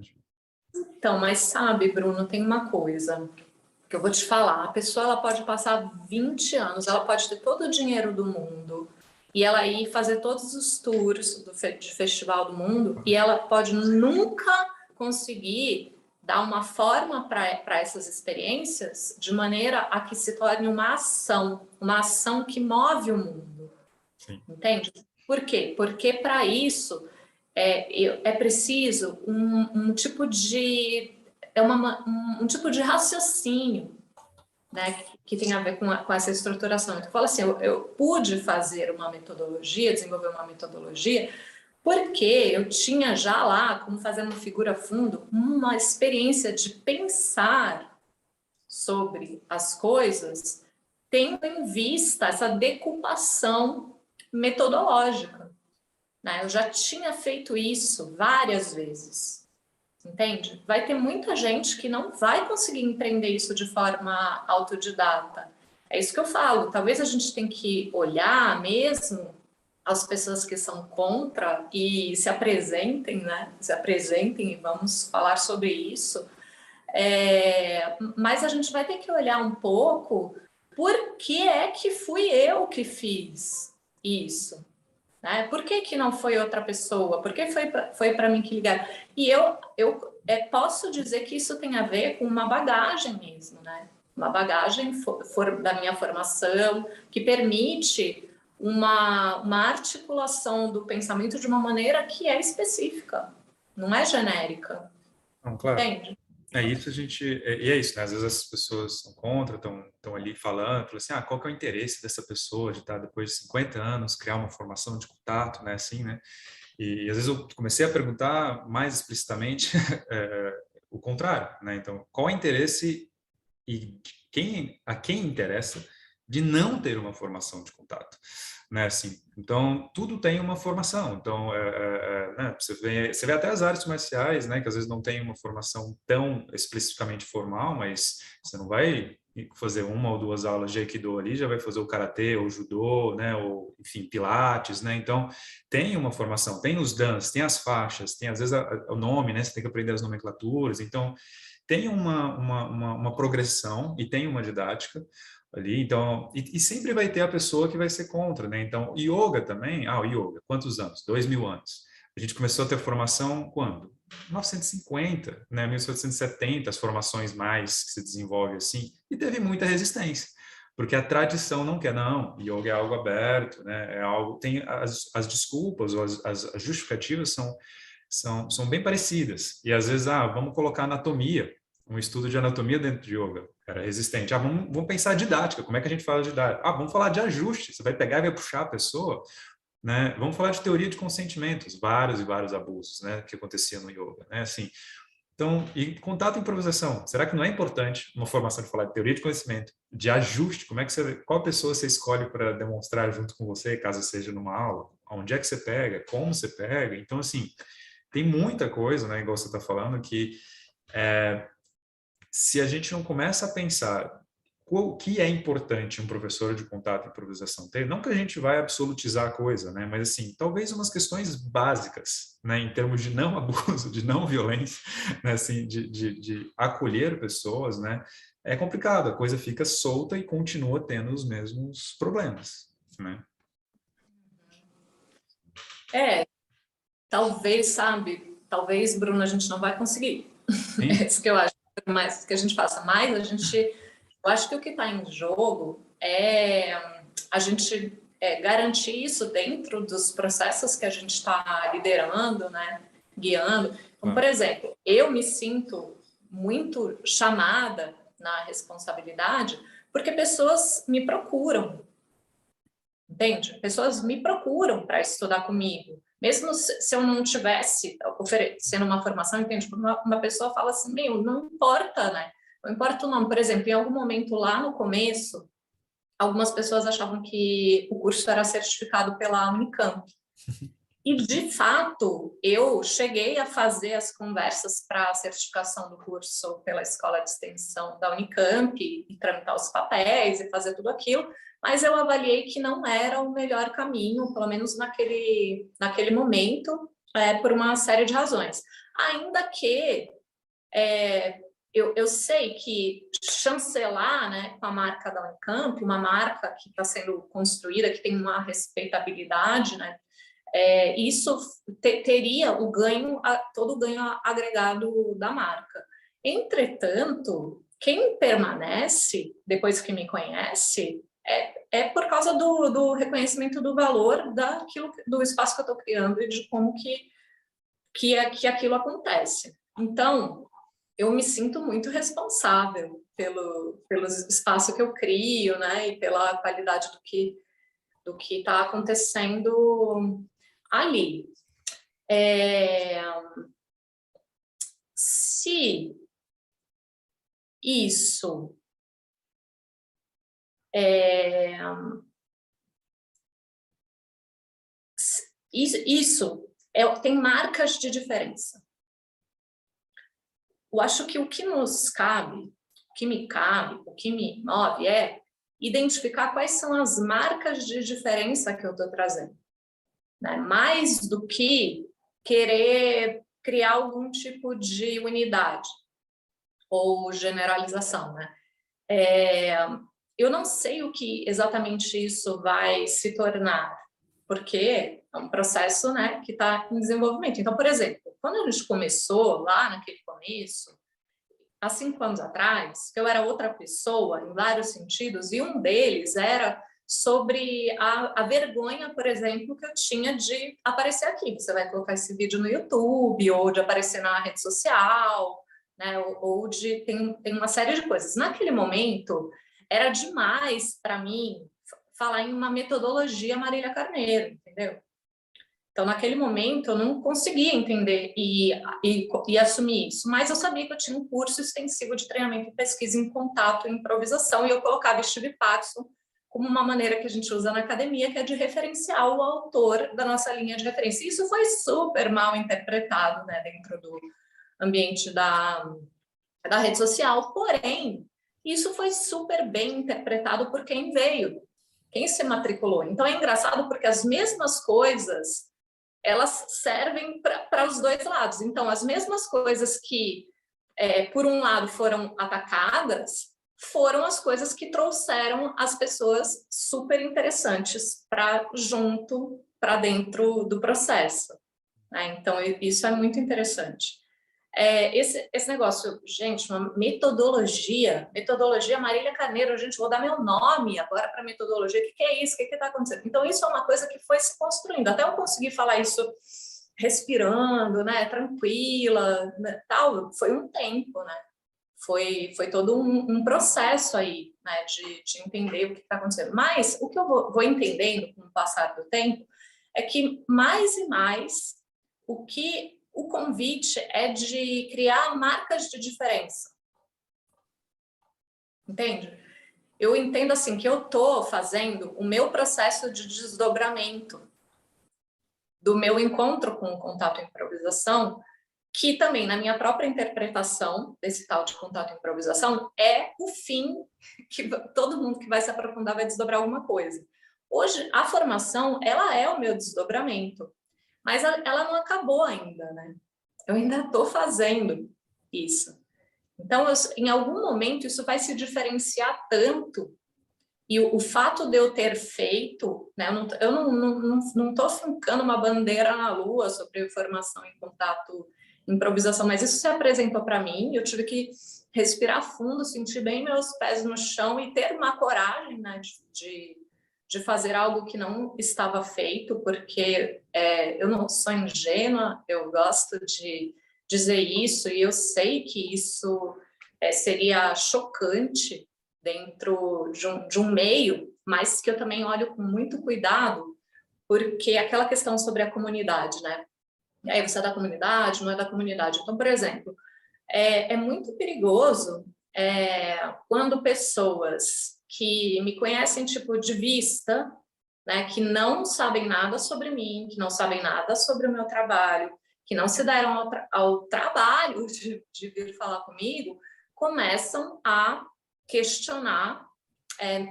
Então, mas sabe, Bruno, tem uma coisa que eu vou te falar. A pessoa ela pode passar 20 anos, ela pode ter todo o dinheiro do mundo, e ela ir fazer todos os tours de festival do mundo, e ela pode nunca conseguir dar uma forma para essas experiências de maneira a que se torne uma ação que move o mundo. Sim. Entende? Por quê? Porque para isso é preciso um tipo de um tipo de raciocínio, né, que tem a ver com essa estruturação. Então, fala assim, eu pude fazer uma metodologia, desenvolver uma metodologia, porque eu tinha já lá, como fazendo figura fundo, uma experiência de pensar sobre as coisas, tendo em vista essa decupação metodológica. Né? Eu já tinha feito isso várias vezes. Entende? Vai ter muita gente que não vai conseguir empreender isso de forma autodidata. É isso que eu falo. Talvez a gente tenha que olhar mesmo as pessoas que são contra e se apresentem, né? Se apresentem e vamos falar sobre isso. Mas a gente vai ter que olhar um pouco por que é que fui eu que fiz isso. Né? Por que não foi outra pessoa? Por que foi para mim que ligaram? E eu posso dizer que isso tem a ver com uma bagagem mesmo, né? Uma bagagem da minha formação que permite uma articulação do pensamento de uma maneira que é específica, não é genérica. Não, claro. Entende? É isso, e é isso, né? Às vezes as pessoas são contra, estão ali falando assim, qual que é o interesse dessa pessoa de estar depois de 50 anos criar uma formação de contato, né? Assim, né? E às vezes eu comecei a perguntar mais explicitamente o contrário, né? Então, qual é o interesse e a quem interessa de não ter uma formação de contato, né? Assim, então tudo tem uma formação. Então, né? Você vê até as artes marciais, né? Que às vezes não tem uma formação tão especificamente formal, mas você não vai fazer uma ou duas aulas de Aikido ali, já vai fazer o karatê ou o judô, né? Ou enfim, pilates, né? Então tem uma formação, tem os dans, tem as faixas, tem às vezes o nome, né? Você tem que aprender as nomenclaturas. Então tem uma progressão e tem uma didática ali, então, e sempre vai ter a pessoa que vai ser contra, né? Então, yoga também, o yoga, quantos anos? 2000 anos. A gente começou a ter formação quando? 1950, né? 1770, as formações mais que se desenvolvem assim, e teve muita resistência, porque a tradição não quer, não, yoga é algo aberto, né? É algo, tem as desculpas, ou as justificativas são bem parecidas, e às vezes, vamos colocar anatomia, um estudo de anatomia dentro de yoga, era resistente. Vamos pensar didática, como é que a gente fala de didática? Vamos falar de ajuste, você vai pegar e vai puxar a pessoa, né? Vamos falar de teoria de consentimentos, vários e vários abusos, né, que acontecia no yoga, né, assim. Então, e contato e improvisação, será que não é importante uma formação de falar de teoria de conhecimento, de ajuste, qual pessoa você escolhe para demonstrar junto com você, caso seja numa aula, onde é que você pega, como você pega, então, assim, tem muita coisa, né, igual você está falando, que se a gente não começa a pensar o que é importante um professor de contato e improvisação ter? Não que a gente vai absolutizar a coisa, né? Mas, assim, talvez umas questões básicas, né? Em termos de não abuso, de não violência, né? Assim, de acolher pessoas, né? É complicado, a coisa fica solta e continua tendo os mesmos problemas, né? Talvez, sabe? Talvez, Bruno, a gente não vai conseguir. É Sim, isso que eu acho mais que a gente faça. Mas eu acho que o que está em jogo é a gente garantir isso dentro dos processos que a gente está liderando, né? Guiando. Então, por exemplo, eu me sinto muito chamada na responsabilidade porque pessoas me procuram, entende? Pessoas me procuram para estudar comigo. Mesmo se eu não tivesse oferecendo uma formação, entende? Uma pessoa fala assim, meu, não importa, né? Não importa o nome. Por exemplo, em algum momento lá no começo, algumas pessoas achavam que o curso era certificado pela Unicamp. E, de fato, eu cheguei a fazer as conversas para a certificação do curso pela Escola de Extensão da Unicamp e tramitar os papéis e fazer tudo aquilo, mas eu avaliei que não era o melhor caminho, pelo menos naquele momento, por uma série de razões. Ainda que eu sei que chancelar, né, com a marca da Unicamp, uma marca que está sendo construída, que tem uma respeitabilidade, né, isso teria o ganho, todo o ganho agregado da marca. Entretanto, quem permanece, depois que me conhece, é por causa do reconhecimento do valor do espaço que eu estou criando e de como que aquilo acontece. Então, eu me sinto muito responsável pelo espaço que eu crio, né, e pela qualidade do que está acontecendo ali. Se isso tem marcas de diferença. Eu acho que o que nos cabe, o que me cabe, o que me move é identificar quais são as marcas de diferença que eu estou trazendo, né? Mais do que querer criar algum tipo de unidade ou generalização, né? Eu não sei o que exatamente isso vai se tornar, porque é um processo, né, que está em desenvolvimento. Então, por exemplo, quando a gente começou lá naquele começo, há 5 anos atrás, eu era outra pessoa em vários sentidos, e um deles era sobre a vergonha, por exemplo, que eu tinha de aparecer aqui. Você vai colocar esse vídeo no YouTube, ou de aparecer na rede social, né? Ou de tem uma série de coisas. Naquele momento, era demais para mim falar em uma metodologia Marília Carneiro, entendeu? Então, naquele momento, eu não conseguia entender e assumir isso, mas eu sabia que eu tinha um curso extensivo de treinamento e pesquisa em contato e improvisação, e eu colocava Steve Paxson como uma maneira que a gente usa na academia, que é de referenciar o autor da nossa linha de referência. Isso foi super mal interpretado, né, dentro do ambiente da rede social, porém, isso foi super bem interpretado por quem veio, quem se matriculou. Então, é engraçado porque as mesmas coisas elas servem para os dois lados. Então, as mesmas coisas que, por um lado, foram atacadas, foram as coisas que trouxeram as pessoas super interessantes para dentro do processo, né? Então, isso é muito interessante. Esse negócio, gente, uma metodologia Marília Carneiro, gente, vou dar meu nome agora para metodologia, o que é isso, o que está acontecendo? Então, isso é uma coisa que foi se construindo, até eu conseguir falar isso respirando, né, tranquila, né, tal, foi um tempo, né, foi todo um processo aí, né, de entender o que está acontecendo, mas o que eu vou entendendo com o passar do tempo é que mais e mais o convite é de criar marcas de diferença. Entende? Eu entendo assim que eu estou fazendo o meu processo de desdobramento do meu encontro com o contato e improvisação que também, na minha própria interpretação desse tal de contato e improvisação, é o fim que todo mundo que vai se aprofundar vai desdobrar alguma coisa. Hoje, a formação, ela é o meu desdobramento, mas ela não acabou ainda, né? Eu ainda estou fazendo isso. Então, em algum momento, isso vai se diferenciar tanto. E o fato de eu ter feito, né, eu não estou fincando uma bandeira na lua sobre formação em contato, improvisação, mas isso se apresentou para mim, eu tive que respirar fundo, sentir bem meus pés no chão e ter uma coragem, né, de fazer algo que não estava feito, porque eu não sou ingênua, eu gosto de dizer isso, e eu sei que isso seria chocante dentro de um meio, mas que eu também olho com muito cuidado, porque aquela questão sobre a comunidade, né? E aí você é da comunidade, não é da comunidade. Então, por exemplo, é muito perigoso quando pessoas que me conhecem, tipo, de vista, né, que não sabem nada sobre mim, que não sabem nada sobre o meu trabalho, que não se deram ao trabalho de vir falar comigo, começam a questionar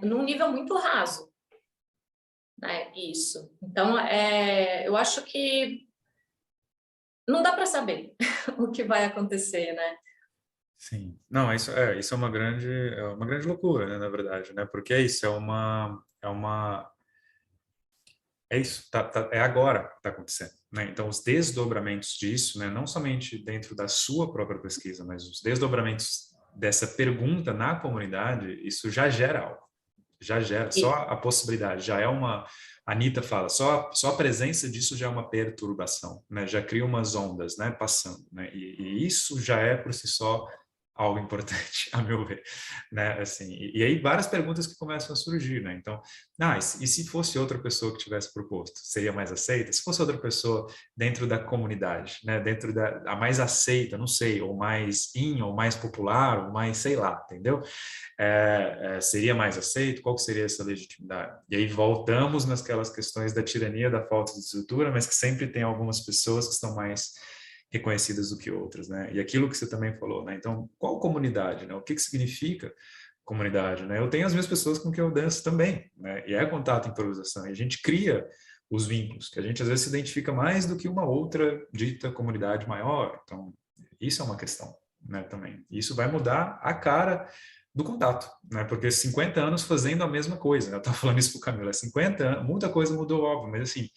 num nível muito raso, né, isso. Então, eu acho que não dá para saber o que vai acontecer, né? Sim. Não, isso é uma grande loucura, né, na verdade, né? Porque é isso, é isso, é agora que está acontecendo, né? Então, os desdobramentos disso, né, não somente dentro da sua própria pesquisa, mas os desdobramentos dessa pergunta na comunidade, isso já gera algo, já gera, só E, a possibilidade, já é uma, a Anitta fala, só a presença disso já é uma perturbação, né? Já cria umas ondas, né, passando, né? E isso já é por si só algo importante, a meu ver, né? Assim, e aí várias perguntas que começam a surgir, né? Então, e se fosse outra pessoa que tivesse proposto, seria mais aceita? Se fosse outra pessoa dentro da comunidade, né? Dentro da a mais aceita, não sei, ou mais ou mais popular, ou mais, sei lá, entendeu? Seria mais aceito? Qual que seria essa legitimidade? E aí voltamos nasquelas questões da tirania, da falta de estrutura, mas que sempre tem algumas pessoas que estão mais reconhecidas do que outras, né? E aquilo que você também falou, né? Então, qual comunidade, né? O que significa comunidade, né? Eu tenho as minhas pessoas com quem eu danço também, né? E é contato e improvisação. E a gente cria os vínculos, que a gente às vezes se identifica mais do que uma outra dita comunidade maior. Então, isso é uma questão, né, também. Isso vai mudar a cara do contato, né? Porque 50 anos fazendo a mesma coisa, né? Eu estava falando isso para o Camilo, 50 anos, muita coisa mudou, óbvio, mas assim,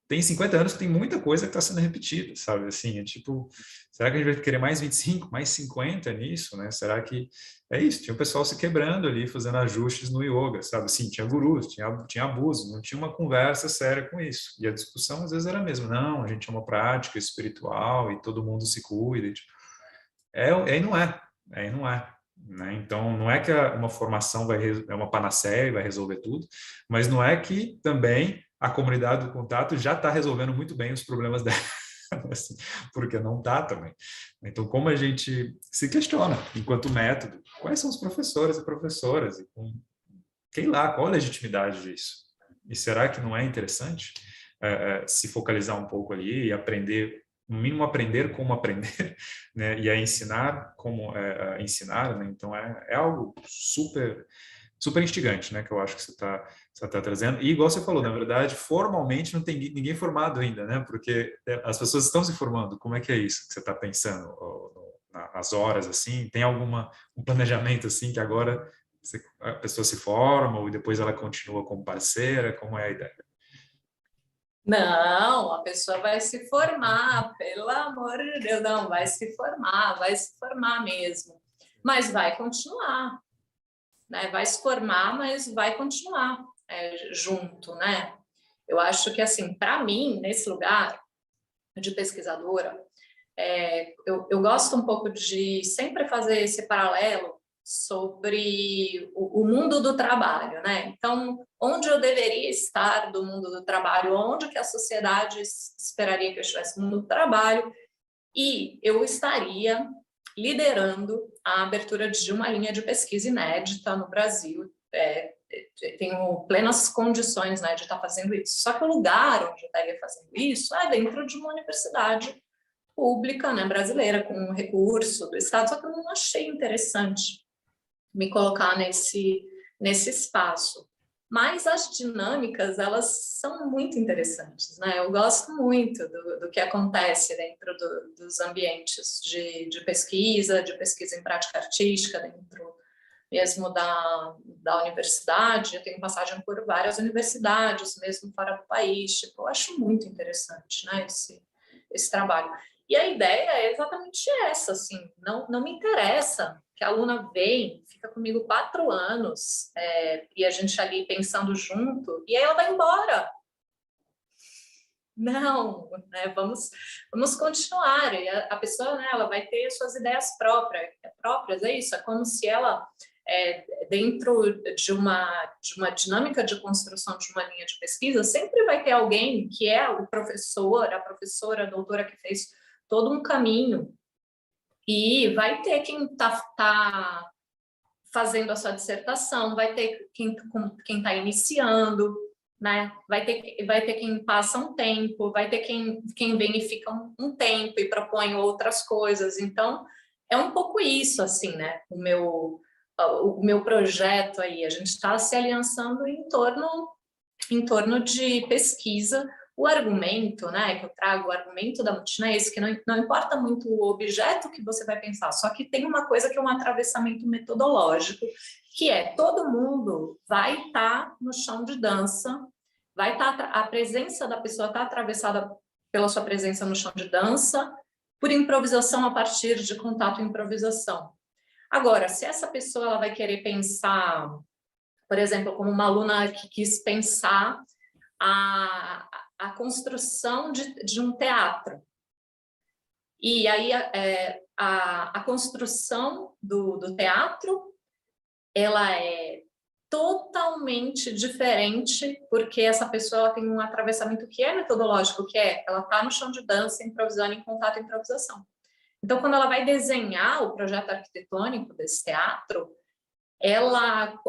tem 50 anos que tem muita coisa que está sendo repetida, sabe? Assim, é tipo, será que a gente vai querer mais 25, mais 50 nisso, né? Será que é isso? Tinha o pessoal se quebrando ali, fazendo ajustes no yoga, sabe? Sim, tinha gurus, tinha abuso, não tinha uma conversa séria com isso. E a discussão às vezes era a mesma, não, a gente é uma prática espiritual e todo mundo se cuida. E, tipo, aí não é, aí não é. Né? Então, não é que uma formação é uma panaceia e vai resolver tudo, mas não é que também a comunidade do contato já está resolvendo muito bem os problemas dela, assim, porque não está também. Então, como a gente se questiona, enquanto método, quais são os professores e professoras, e quem lá, qual a legitimidade disso? E será que não é interessante se focalizar um pouco ali e aprender, no mínimo aprender como aprender, né? E a ensinar como ensinar, né? Então é algo super instigante, né? Que eu acho que você tá trazendo. E igual você falou, na verdade, formalmente não tem ninguém formado ainda, né? Porque as pessoas estão se formando. Como é que é isso que você está pensando nas horas assim? Tem um planejamento assim que agora a pessoa se forma ou depois ela continua como parceira? Como é a ideia? não, a pessoa vai se formar, pelo amor de Deus, não, vai se formar mesmo. Mas vai continuar, né? Vai se formar, mas vai continuar junto, né? Eu acho que, assim, para mim, nesse lugar de pesquisadora, eu gosto um pouco de sempre fazer esse paralelo sobre o mundo do trabalho, né? Então, onde eu deveria estar do mundo do trabalho, onde que a sociedade esperaria que eu estivesse no mundo do trabalho, e eu estaria liderando a abertura de uma linha de pesquisa inédita no Brasil. Tenho plenas condições, né, de estar fazendo isso. Só que o lugar onde eu estaria fazendo isso é dentro de uma universidade pública, né, brasileira, com um recurso do Estado, só que eu não achei interessante me colocar nesse espaço. Mas as dinâmicas, elas são muito interessantes, né? Eu gosto muito do que acontece dentro dos ambientes de pesquisa em prática artística, dentro mesmo da universidade. Eu tenho passagem por várias universidades, mesmo fora do país. Tipo, eu acho muito interessante, né, esse trabalho. E a ideia é exatamente essa, assim, não me interessa que a aluna vem, fica comigo 4 anos, e a gente ali pensando junto, e aí ela vai embora. Não, né, vamos continuar. E a pessoa, né, ela vai ter suas ideias próprias, é isso, é como se ela, dentro de uma dinâmica de construção de uma linha de pesquisa, sempre vai ter alguém que é o professor, a professora, a doutora que fez todo um caminho, e vai ter quem está fazendo a sua dissertação, vai ter quem está iniciando, né? Vai ter quem passa um tempo, vai ter quem vem e fica um tempo e propõe outras coisas. Então, é um pouco isso, assim, né? O meu projeto aí, a gente está se aliançando em torno de pesquisa. O argumento, né, que eu trago, o argumento da Mutina é esse, que não importa muito o objeto que você vai pensar, só que tem uma coisa que é um atravessamento metodológico, que é todo mundo vai estar no chão de dança, vai estar, a presença da pessoa está atravessada pela sua presença no chão de dança, por improvisação a partir de contato e improvisação. Agora, se essa pessoa ela vai querer pensar, por exemplo, como uma aluna que quis pensar a construção de um teatro. E aí a construção do teatro, ela é totalmente diferente, porque essa pessoa ela tem um atravessamento que é metodológico, que ela está no chão de dança, improvisando em contato e improvisação. Então, quando ela vai desenhar o projeto arquitetônico desse teatro, ela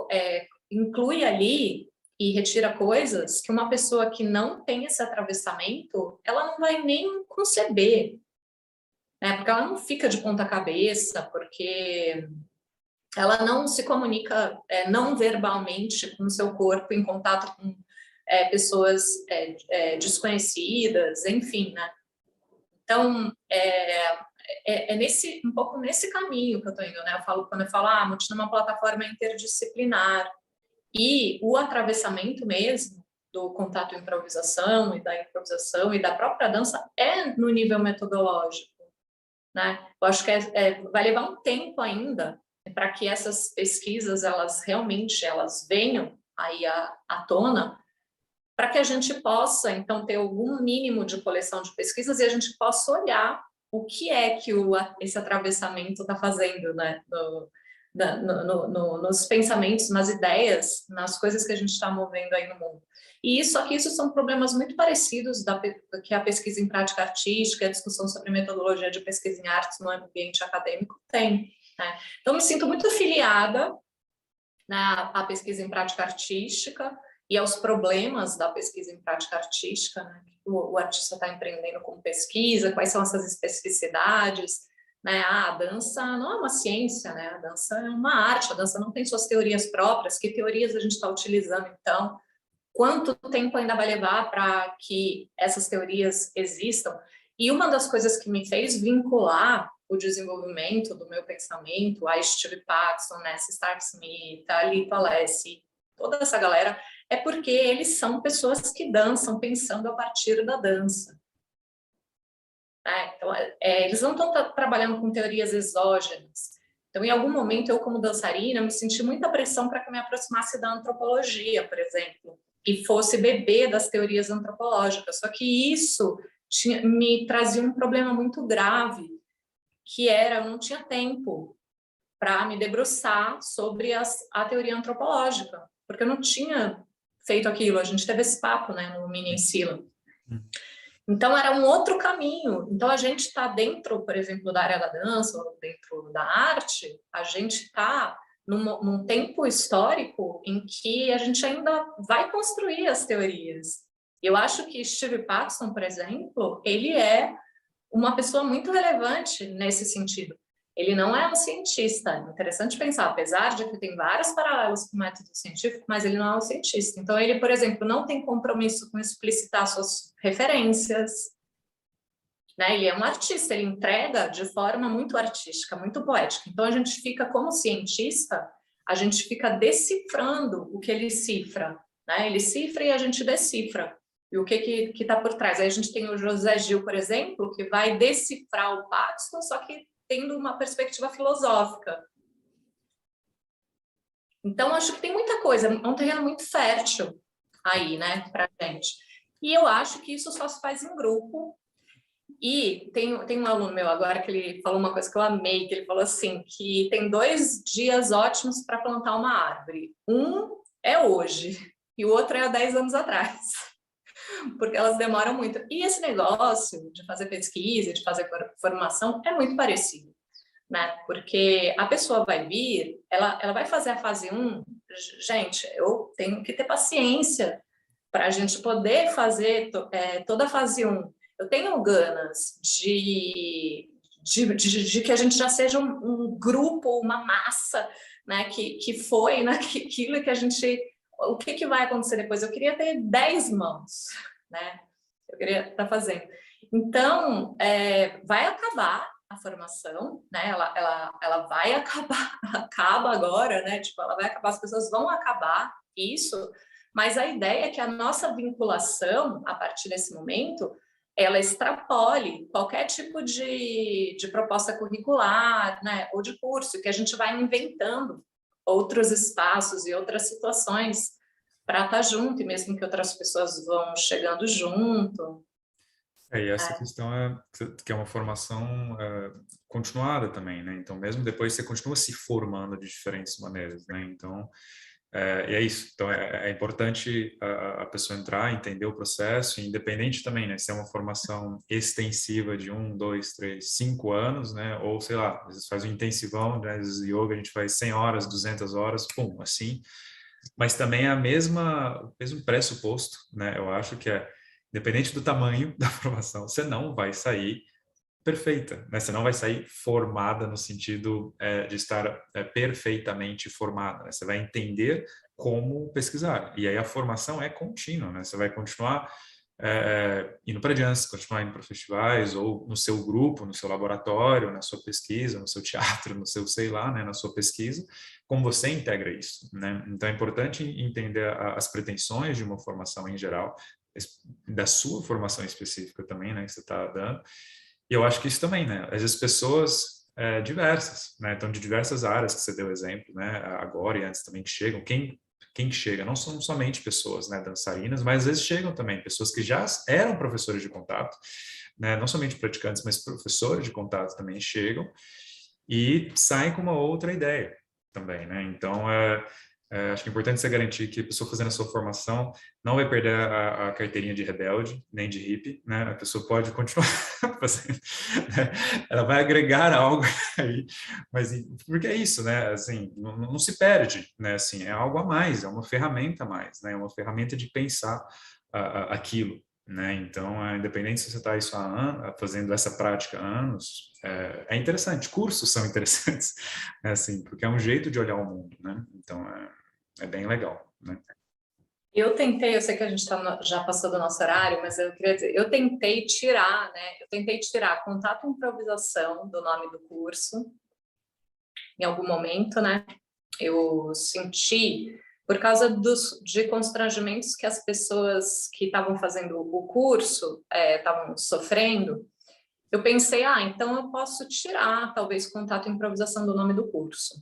inclui ali e retira coisas que uma pessoa que não tem esse atravessamento, ela não vai nem conceber, né? Porque ela não fica de ponta cabeça, porque ela não se comunica não verbalmente com o seu corpo, em contato com pessoas desconhecidas, enfim, né? Então, um pouco nesse caminho que eu estou indo, né? Quando eu falo, a Mutina é uma plataforma interdisciplinar, e o atravessamento mesmo do contato e improvisação e da própria dança é no nível metodológico, né? Eu acho que vai levar um tempo ainda para que essas pesquisas elas venham aí à tona, para que a gente possa então ter algum mínimo de coleção de pesquisas e a gente possa olhar o que é que esse atravessamento está fazendo, né? Nos pensamentos, nas ideias, nas coisas que a gente está movendo aí no mundo. E isso são problemas muito parecidos que a pesquisa em prática artística, a discussão sobre metodologia de pesquisa em artes no ambiente acadêmico tem, né? Então, me sinto muito afiliada, né, à pesquisa em prática artística e aos problemas da pesquisa em prática artística, né? O artista está empreendendo com pesquisa, quais são essas especificidades, né? A dança não é uma ciência, né? A dança é uma arte, a dança não tem suas teorias próprias. Que teorias a gente está utilizando, então? Quanto tempo ainda vai levar para que essas teorias existam? E uma das coisas que me fez vincular o desenvolvimento do meu pensamento a Steve Paxton, Nancy Stark Smith, a Lito Alessi, toda essa galera, é porque eles são pessoas que dançam pensando a partir da dança. Então, eles não estão trabalhando com teorias exógenas. Então, em algum momento, eu como dançarina, me senti muita pressão para que eu me aproximasse da antropologia, por exemplo, e fosse beber das teorias antropológicas. Só que isso me trazia um problema muito grave, que era, eu não tinha tempo para me debruçar sobre a teoria antropológica, porque eu não tinha feito aquilo. A gente teve esse papo, né, no Mini Ensila. Então, era um outro caminho. Então, a gente está dentro, por exemplo, da área da dança, ou dentro da arte, a gente está num tempo histórico em que a gente ainda vai construir as teorias. Eu acho que Steve Paxton, por exemplo, ele é uma pessoa muito relevante nesse sentido. Ele não é um cientista, é interessante pensar, apesar de que tem vários paralelos com o método científico, mas ele não é um cientista. Então, ele, por exemplo, não tem compromisso com explicitar suas referências, né? Ele é um artista, ele entrega de forma muito artística, muito poética. Então, a gente fica, como cientista, a gente fica decifrando o que ele cifra, né? Ele cifra e a gente decifra. E o que está por trás? Aí a gente tem o José Gil, por exemplo, que vai decifrar o Paxton, só que tendo uma perspectiva filosófica. Então, acho que tem muita coisa, é um terreno muito fértil aí, né, para a gente. E eu acho que isso só se faz em grupo. E tem um aluno meu agora que ele falou uma coisa que eu amei, que ele falou assim, que tem 2 dias ótimos para plantar uma árvore. Um é hoje e o outro é há 10 anos atrás, porque elas demoram muito. E esse negócio de fazer pesquisa, de fazer formação, é muito parecido, né? Porque a pessoa vai vir, ela vai fazer a fase 1, gente, eu tenho que ter paciência para a gente poder fazer toda a fase 1. Eu tenho ganas de que a gente já seja um grupo, uma massa, né? Que foi, né? Aquilo que a gente... O que vai acontecer depois? Eu queria ter 10 mãos, né? Eu queria estar fazendo. Então, vai acabar a formação, né? Ela vai acabar, acaba agora, né? Tipo, ela vai acabar, as pessoas vão acabar isso, mas a ideia é que a nossa vinculação, a partir desse momento, ela extrapole qualquer tipo de proposta curricular, né? Ou de curso, que a gente vai inventando outros espaços e outras situações para estar junto, e mesmo que outras pessoas vão chegando junto. E essa questão que é uma formação continuada também, né? Então, mesmo depois você continua se formando de diferentes maneiras, né? Então, e é isso. Então, é importante a pessoa entrar, entender o processo, independente também, né? Se é uma formação extensiva de 1, 2, 3, 5 anos, né? Ou, sei lá, às vezes faz um intensivão, né? Às vezes yoga a gente faz 100 horas, 200 horas, pum, assim. Mas também é o mesmo pressuposto, né? Eu acho que independente do tamanho da formação, você não vai sair perfeita, né? Você não vai sair formada no sentido de estar perfeitamente formada, né? Você vai entender como pesquisar. E aí a formação é contínua, né? Você vai continuar indo para adiante, continuar indo para festivais, ou no seu grupo, no seu laboratório, na sua pesquisa, no seu teatro, no seu, sei lá, né? Na sua pesquisa, como você integra isso, né? Então é importante entender as pretensões de uma formação em geral, da sua formação específica também, né? Que você está dando. E eu acho que isso também, né? Às vezes pessoas diversas, né? Então, de diversas áreas que você deu exemplo, né? Agora e antes também que chegam. Quem chega não são somente pessoas, né? Dançarinas, mas às vezes chegam também pessoas que já eram professores de contato, né? Não somente praticantes, mas professores de contato também chegam e saem com uma outra ideia também, né? Então, acho que é importante você garantir que a pessoa fazendo a sua formação não vai perder a carteirinha de rebelde, nem de hippie, né? A pessoa pode continuar fazendo, né? Ela vai agregar algo aí, mas porque é isso, né? Assim, não se perde, né? Assim, é algo a mais, é uma ferramenta a mais, né? É uma ferramenta de pensar aquilo, né? Então, independente se você está isso fazendo essa prática há anos, é interessante. Cursos são interessantes, né? Assim, porque é um jeito de olhar o mundo, né? Então, é bem legal, né? Eu sei que a gente já passou do nosso horário, mas eu queria dizer, eu tentei tirar contato e improvisação do nome do curso, em algum momento, né? Eu senti, por causa de constrangimentos que as pessoas que estavam fazendo o curso estavam sofrendo, eu pensei, então eu posso tirar, talvez, contato e improvisação do nome do curso.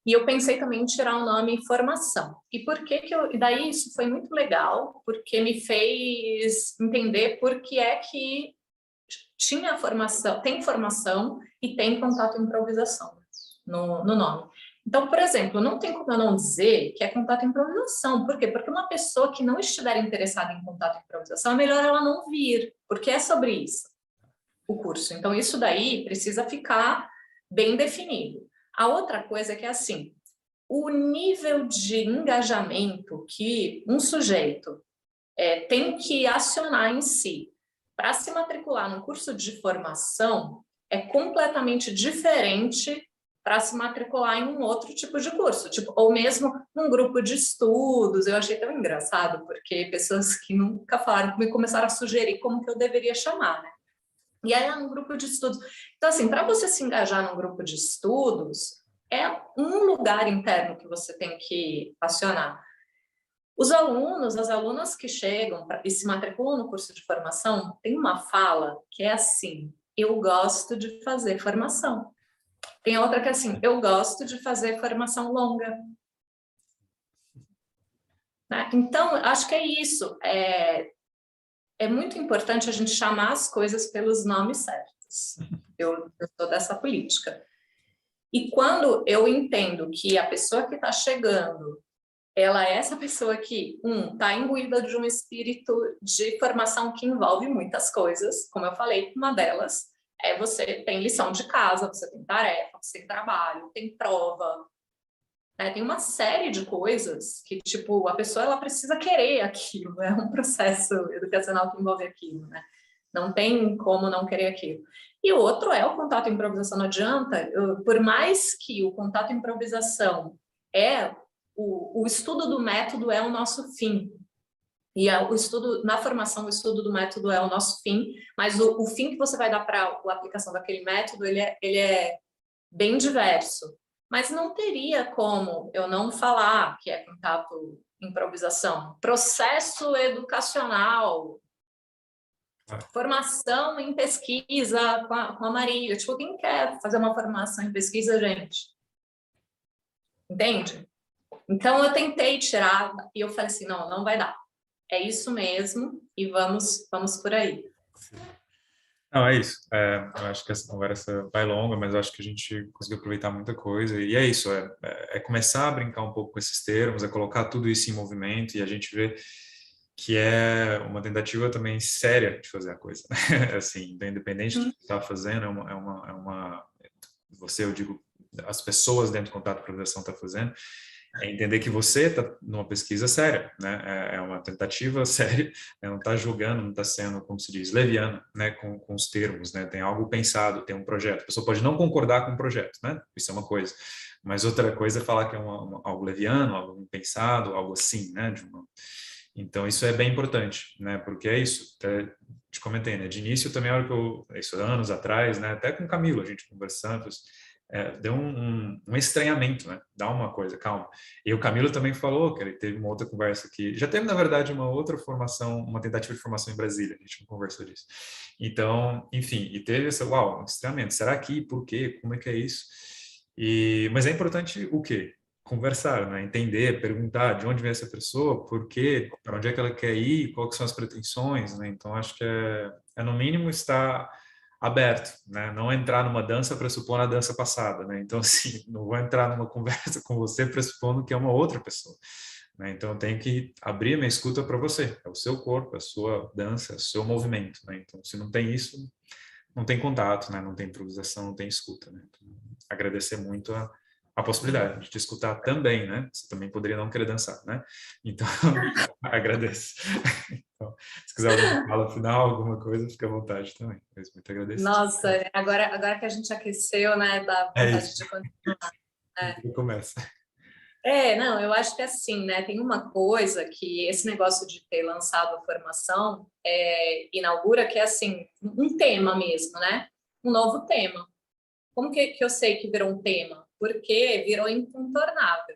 E eu pensei também em tirar o nome formação. E por que e daí isso foi muito legal, porque me fez entender por que é que tinha formação, tem formação e tem contato e improvisação no nome. Então, por exemplo, não tem como eu não dizer que é contato e improvisação. Por quê? Porque uma pessoa que não estiver interessada em contato e improvisação, é melhor ela não vir, porque é sobre isso o curso. Então, isso daí precisa ficar bem definido. A outra coisa é que é assim, o nível de engajamento que um sujeito tem que acionar em si para se matricular num curso de formação é completamente diferente para se matricular em um outro tipo de curso, tipo, ou mesmo num grupo de estudos. Eu achei tão engraçado, porque pessoas que nunca falaram comigo começaram a sugerir como que eu deveria chamar, né? E aí é um grupo de estudos. Então, assim, para você se engajar num grupo de estudos, é um lugar interno que você tem que acionar. Os alunos, as alunas que chegam e se matriculam no curso de formação, tem uma fala que é assim: eu gosto de fazer formação. Tem outra que é assim: eu gosto de fazer formação longa. Né? Então, acho que é isso. É muito importante a gente chamar as coisas pelos nomes certos. Eu sou dessa política. E quando eu entendo que a pessoa que está chegando, ela é essa pessoa que, está imbuída de um espírito de formação que envolve muitas coisas, como eu falei, uma delas é você tem lição de casa, você tem tarefa, você tem trabalho, tem prova, né? Tem uma série de coisas que, tipo, a pessoa ela precisa querer aquilo, é um processo educacional que envolve aquilo, né? Não tem como não querer aquilo. E o outro é o contato e improvisação. Não adianta, por mais que o contato e improvisação é o estudo do método é o nosso fim. E o estudo, na formação, o estudo do método é o nosso fim, mas o fim que você vai dar para a aplicação daquele método, ele é bem diverso. Mas não teria como eu não falar que é contato e improvisação. Processo educacional, formação em pesquisa com a Marília. Tipo, quem quer fazer uma formação em pesquisa, gente? Entende? Então, eu tentei tirar e eu falei assim, não, não vai dar. É isso mesmo e vamos por aí. Não, é isso. Eu acho que essa conversa vai longa, mas eu acho que a gente conseguiu aproveitar muita coisa. E é isso, é começar a brincar um pouco com esses termos, é colocar tudo isso em movimento e a gente vê que é uma tentativa também séria de fazer a coisa. Assim, independente do que você está fazendo, você, eu digo, as pessoas dentro do contato de progressão está fazendo, é entender que você está numa pesquisa séria, né? É uma tentativa séria, né? Não está julgando, não está sendo, como se diz, leviano, né? Com os termos, né? Tem algo pensado, tem um projeto. A pessoa pode não concordar com o projeto, né? Isso é uma coisa. Mas outra coisa é falar que é algo leviano, algo pensado, algo assim, né? Então, isso é bem importante, né? Porque é isso, até te comentei, né? De início, também, a hora que isso anos atrás, né? Até com o Camilo, a gente conversando, deu um estranhamento, né? Dá uma coisa, calma. E o Camilo também falou que ele teve uma outra conversa aqui. Já teve, na verdade, uma outra formação, uma tentativa de formação em Brasília. A gente não conversou disso. Então, enfim, e teve esse, uau, um estranhamento. Será que? Por quê? Como é que é isso? Mas é importante o quê? Conversar, né? Entender, perguntar de onde vem essa pessoa, por quê, para onde é que ela quer ir, quais são as pretensões, né? Então, acho que é no mínimo estar aberto, né? Não entrar numa dança pressupondo a dança passada, né? Então, assim, não vou entrar numa conversa com você pressupondo que é uma outra pessoa, né? Então, eu tenho que abrir a minha escuta para você. É o seu corpo, a sua dança, o seu movimento, né? Então, se não tem isso, não tem contato, né? Não tem improvisação, não tem escuta, né? Então, agradecer muito a possibilidade de te escutar também, né? Você também poderia não querer dançar, né? Então, agradeço. Então, se quiser alguma fala final, alguma coisa, fica à vontade também. Mas muito agradecido. Nossa, agora que a gente aqueceu, né, dá É vontade isso. de continuar. Né? Começa. Não, eu acho que assim, né, tem uma coisa que esse negócio de ter lançado a formação inaugura, que é assim, um tema mesmo, né? Um novo tema. Como que eu sei que virou um tema? Porque virou incontornável.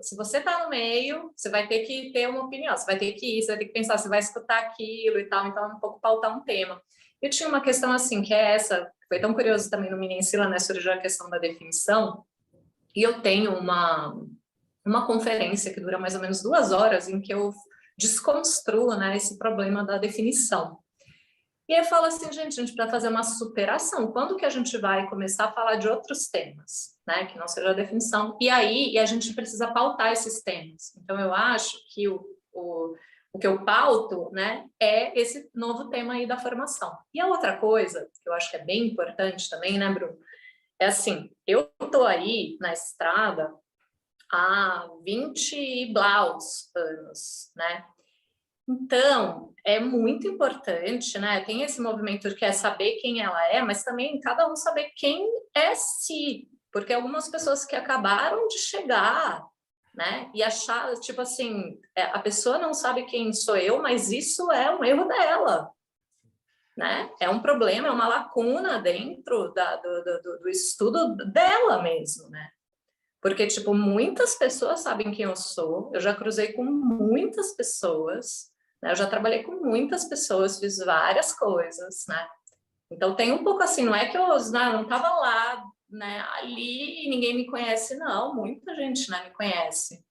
Se você está no meio, você vai ter que ter uma opinião, você vai ter que ir, você vai ter que pensar, você vai escutar aquilo e tal, então é um pouco pautar um tema. Eu tinha uma questão assim, que é essa, foi tão curioso também no Mini Ensila, né, surgiu a questão da definição, e eu tenho uma conferência que dura mais ou menos 2 horas, em que eu desconstruo, né, esse problema da definição. E aí eu falo assim, gente, a gente precisa fazer uma superação. Quando que a gente vai começar a falar de outros temas, né? Que não seja a definição. E aí a gente precisa pautar esses temas. Então, eu acho que o que eu pauto, né, é esse novo tema aí da formação. E a outra coisa, que eu acho que é bem importante também, né, Bruno? É assim, eu estou aí na estrada há 20 e blaus anos, né? Então, é muito importante, né? Tem esse movimento que é saber quem ela é, mas também cada um saber quem é si. Porque algumas pessoas que acabaram de chegar, né? E achar, tipo assim, a pessoa não sabe quem sou eu, mas isso é um erro dela, né? É um problema, é uma lacuna dentro do estudo dela mesmo, né? Porque, tipo, muitas pessoas sabem quem eu sou, eu já cruzei com muitas pessoas, né? Eu já trabalhei com muitas pessoas, fiz várias coisas, né? Então tem um pouco assim, não é que eu não estava lá, né, ali e ninguém me conhece, não, muita gente, né, me conhece.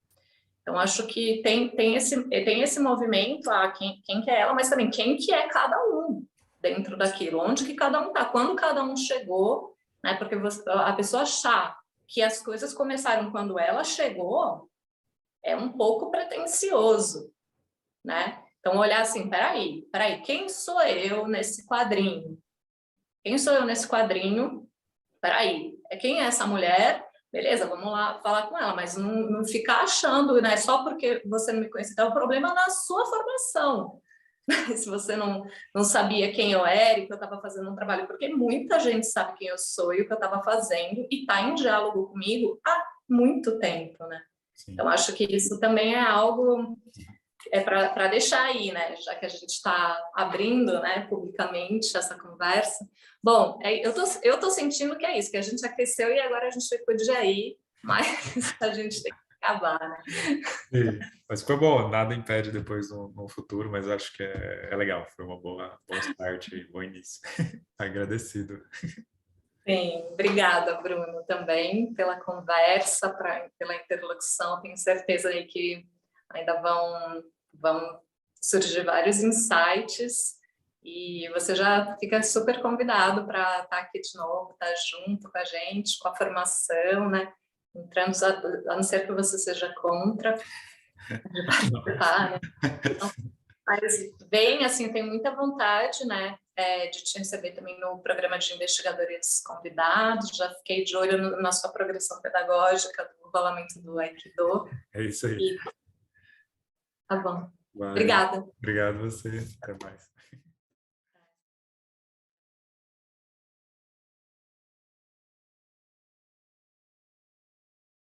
Então acho que tem esse movimento, quem que é ela, mas também quem que é cada um dentro daquilo, onde que cada um tá, quando cada um chegou, né? Porque a pessoa achar que as coisas começaram quando ela chegou é um pouco pretensioso, né? Então olhar assim, peraí, quem sou eu nesse quadrinho? Quem sou eu nesse quadrinho? Peraí, quem é essa mulher? Beleza, vamos lá falar com ela, mas não ficar achando, né? Só porque você não me conhece, então é o problema na sua formação. Se você não sabia quem eu era e que eu estava fazendo um trabalho, porque muita gente sabe quem eu sou e o que eu estava fazendo e está em diálogo comigo há muito tempo, né? Sim. Então, acho que isso também é algo para deixar aí, né? Já que a gente está abrindo, né, publicamente essa conversa. Bom, eu tô sentindo que é isso, que a gente já cresceu e agora a gente podia ir, mas a gente tem que acabar, né? Sim. Mas foi bom, nada impede depois no futuro, mas acho que é legal, foi uma bom start e bom início. Agradecido. Sim, obrigada, Bruno, também pela conversa, pela interlocução. Tenho certeza aí que ainda vão surgir vários insights e você já fica super convidado para estar aqui de novo, estar junto com a gente, com a formação, né? Entrando, a não ser que você seja contra, de participar, né? Então, mas bem, assim, tenho muita vontade, né, de te receber também no programa de investigadores convidados. Já fiquei de olho na sua progressão pedagógica do rolamento do Aikido. É isso aí. E tá bom. Vai. Obrigada. Obrigado a você. Até mais.